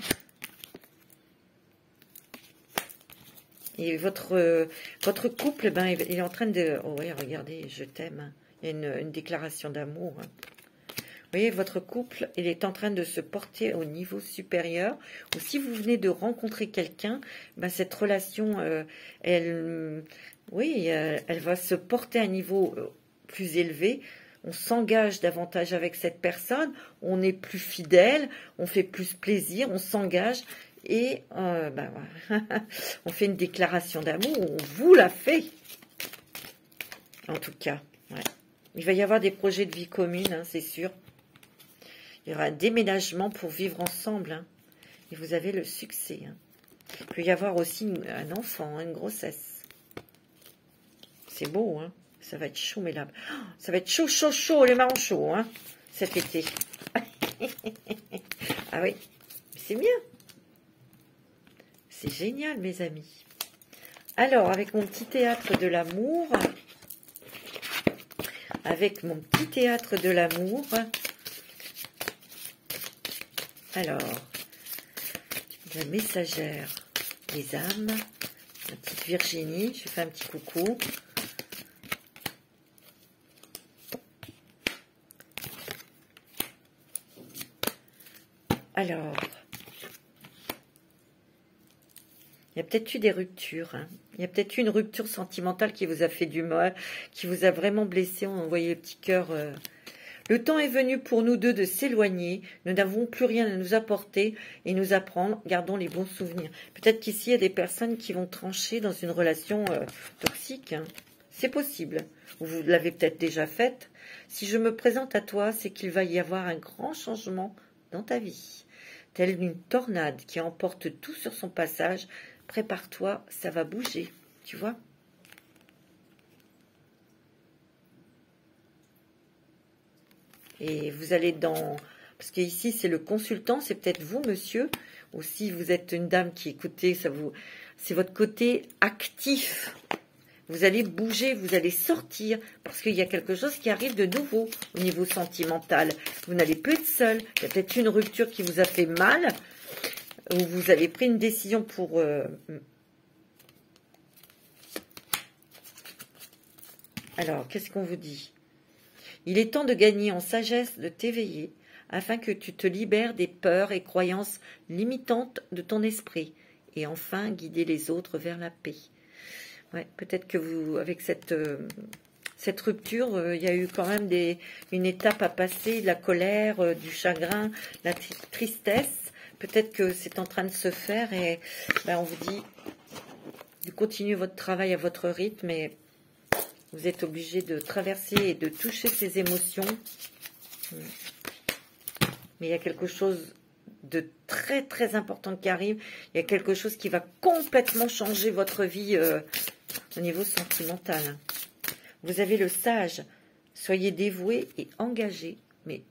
Et votre couple, ben, il est en train de... Oh oui, regardez, je t'aime. Il y a une déclaration d'amour. Vous voyez, votre couple, il est en train de se porter au niveau supérieur. Ou si vous venez de rencontrer quelqu'un, ben, cette relation, elle va se porter à un niveau plus élevé. On s'engage davantage avec cette personne. On est plus fidèle. On fait plus plaisir. On s'engage. Et ben, on fait une déclaration d'amour. On vous la fait. En tout cas, ouais. Il va y avoir des projets de vie commune, hein, c'est sûr. Il y aura un déménagement pour vivre ensemble. Hein. Et vous avez le succès. Hein. Il peut y avoir aussi un enfant, une grossesse. C'est beau, hein. Ça va être chaud, mais là... Oh, ça va être chaud, chaud, chaud, les marrons chauds, hein, cet été. Ah oui, c'est bien. C'est génial, mes amis. Alors, avec mon petit théâtre de l'amour... Avec mon petit théâtre de l'amour... Alors, la messagère des âmes, la petite Virginie, je fais un petit coucou. Alors, il y a peut-être eu des ruptures, hein. Il y a peut-être eu une rupture sentimentale qui vous a fait du mal, qui vous a vraiment blessé. On voyait le petit cœur... Le temps est venu pour nous deux de s'éloigner. Nous n'avons plus rien à nous apporter et nous apprendre. Gardons les bons souvenirs. Peut-être qu'ici, il y a des personnes qui vont trancher dans une relation toxique. Hein. C'est possible. Vous l'avez peut-être déjà faite. Si je me présente à toi, c'est qu'il va y avoir un grand changement dans ta vie. Telle une tornade qui emporte tout sur son passage. Prépare-toi, ça va bouger. Tu vois ? Et vous allez dans... Parce qu'ici, c'est le consultant, c'est peut-être vous, monsieur. Ou si vous êtes une dame qui écoutez, c'est votre côté actif. Vous allez bouger, vous allez sortir. Parce qu'il y a quelque chose qui arrive de nouveau au niveau sentimental. Vous n'allez plus être seul. Il y a peut-être une rupture qui vous a fait mal. Ou vous avez pris une décision pour... Alors, qu'est-ce qu'on vous dit ? Il est temps de gagner en sagesse, de t'éveiller, afin que tu te libères des peurs et croyances limitantes de ton esprit, et enfin guider les autres vers la paix. Ouais, peut-être que vous, avec cette rupture, il y a eu quand même une étape à passer, la colère, du chagrin, la tristesse. Peut-être que c'est en train de se faire et ben, on vous dit de continuer votre travail à votre rythme et vous êtes obligé de traverser et de toucher ces émotions. Mais il y a quelque chose de très très important qui arrive. Il y a quelque chose qui va complètement changer votre vie au niveau sentimental. Vous avez le sage. Soyez dévoué et engagé. Mais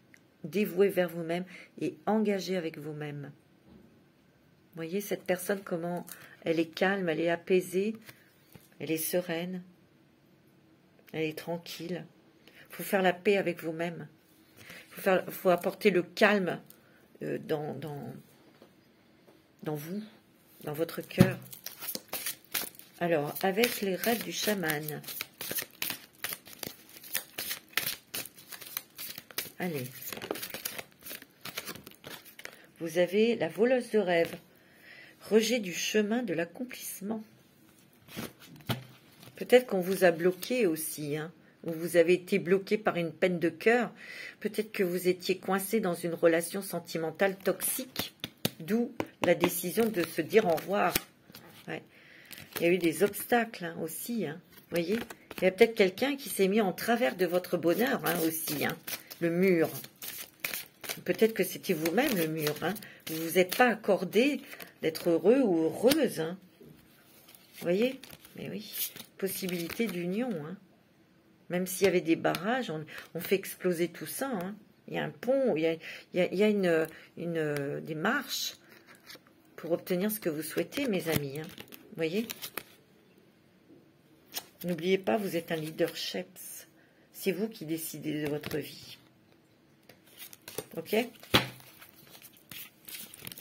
dévoué vers vous-même et engagé avec vous-même. Vous voyez cette personne, comment elle est calme, elle est apaisée, elle est sereine. Elle est tranquille. Il faut faire la paix avec vous-même. Il faut apporter le calme dans vous, dans votre cœur. Alors, avec les rêves du chaman. Allez. Vous avez la voleuse de rêve. Rejet du chemin de l'accomplissement. Peut-être qu'on vous a bloqué aussi, hein, ou vous avez été bloqué par une peine de cœur. Peut-être que vous étiez coincé dans une relation sentimentale toxique, d'où la décision de se dire au revoir. Ouais. Il y a eu des obstacles hein, aussi, hein, voyez. Il y a peut-être quelqu'un qui s'est mis en travers de votre bonheur hein, aussi, hein, le mur. Peut-être que c'était vous-même le mur. Hein. Vous ne vous êtes pas accordé d'être heureux ou heureuse. Hein. Vous voyez ? Mais oui, possibilité d'union. Hein. Même s'il y avait des barrages, on fait exploser tout ça. Hein. Il y a un pont, il y a des marches pour obtenir ce que vous souhaitez, mes amis. Hein. Vous voyez ? N'oubliez pas, vous êtes un leadership. C'est vous qui décidez de votre vie. Ok ?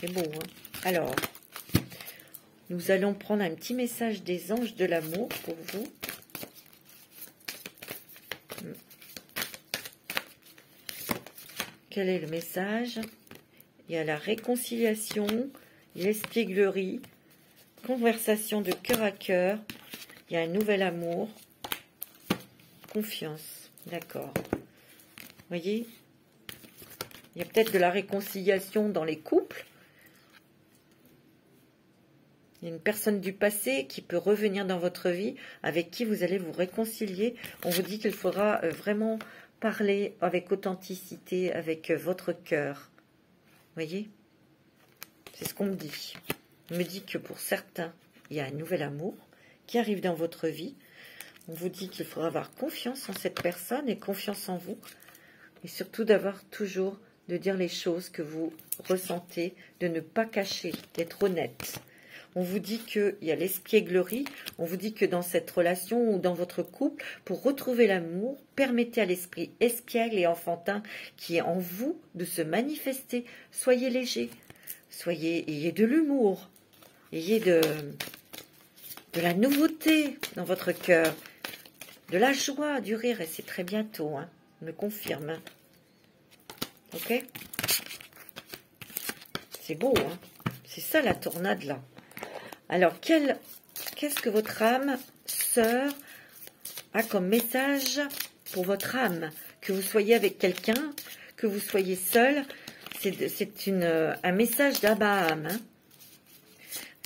C'est beau, hein? Alors, nous allons prendre un petit message des anges de l'amour pour vous. Quel est le message? Il y a la réconciliation, l'espièglerie, conversation de cœur à cœur, il y a un nouvel amour, confiance. D'accord. Vous voyez? Il y a peut-être de la réconciliation dans les couples. Il y a une personne du passé qui peut revenir dans votre vie, avec qui vous allez vous réconcilier. On vous dit qu'il faudra vraiment parler avec authenticité, avec votre cœur. Vous voyez? C'est ce qu'on me dit. On me dit que pour certains, il y a un nouvel amour qui arrive dans votre vie. On vous dit qu'il faudra avoir confiance en cette personne et confiance en vous. Et surtout d'avoir toujours, de dire les choses que vous ressentez, de ne pas cacher, d'être honnête. On vous dit qu'il y a l'espièglerie, on vous dit que dans cette relation ou dans votre couple, pour retrouver l'amour, permettez à l'esprit espiègle et enfantin qui est en vous de se manifester. Soyez léger, ayez de l'humour, ayez de la nouveauté dans votre cœur, de la joie, du rire, et c'est très bientôt, hein, on me confirme. Hein. Ok? C'est beau, hein? C'est ça la tornade là. Alors, qu'est-ce que votre âme sœur a comme message pour votre âme? Que vous soyez avec quelqu'un, que vous soyez seul, c'est un message d'Abraham. Hein?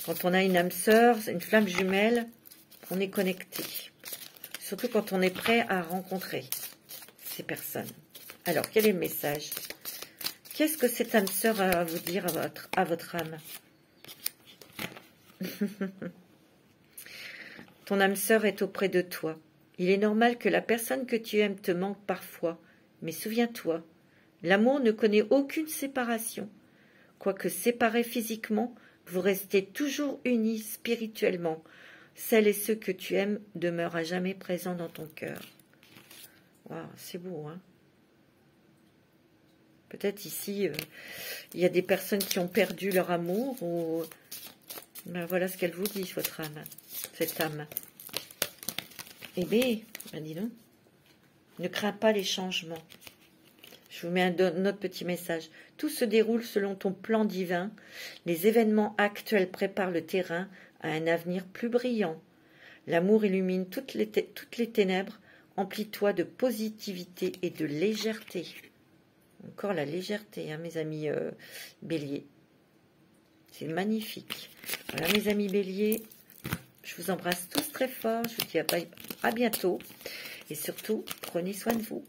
Quand on a une âme sœur, une flamme jumelle, on est connecté. Surtout quand on est prêt à rencontrer ces personnes. Alors, quel est le message? Qu'est-ce que cette âme sœur a à vous dire à votre âme? Ton âme sœur est auprès de toi. Il est normal que la personne que tu aimes te manque parfois, mais souviens-toi, l'amour ne connaît aucune séparation. Quoique séparés physiquement, vous restez toujours unis spirituellement. Celles et ceux que tu aimes demeurent à jamais présents dans ton cœur. Waouh, c'est beau, hein? Peut-être ici, il y a des personnes qui ont perdu leur amour ou... Ben voilà ce qu'elle vous dit, votre âme, cette âme. Eh bien, dis donc, ne crains pas les changements. Je vous mets un autre petit message. Tout se déroule selon ton plan divin. Les événements actuels préparent le terrain à un avenir plus brillant. L'amour illumine toutes les ténèbres. Emplis-toi de positivité et de légèreté. Encore la légèreté, hein, mes amis béliers. C'est magnifique. Voilà, mes amis béliers, je vous embrasse tous très fort. Je vous dis à bientôt. Et surtout, prenez soin de vous.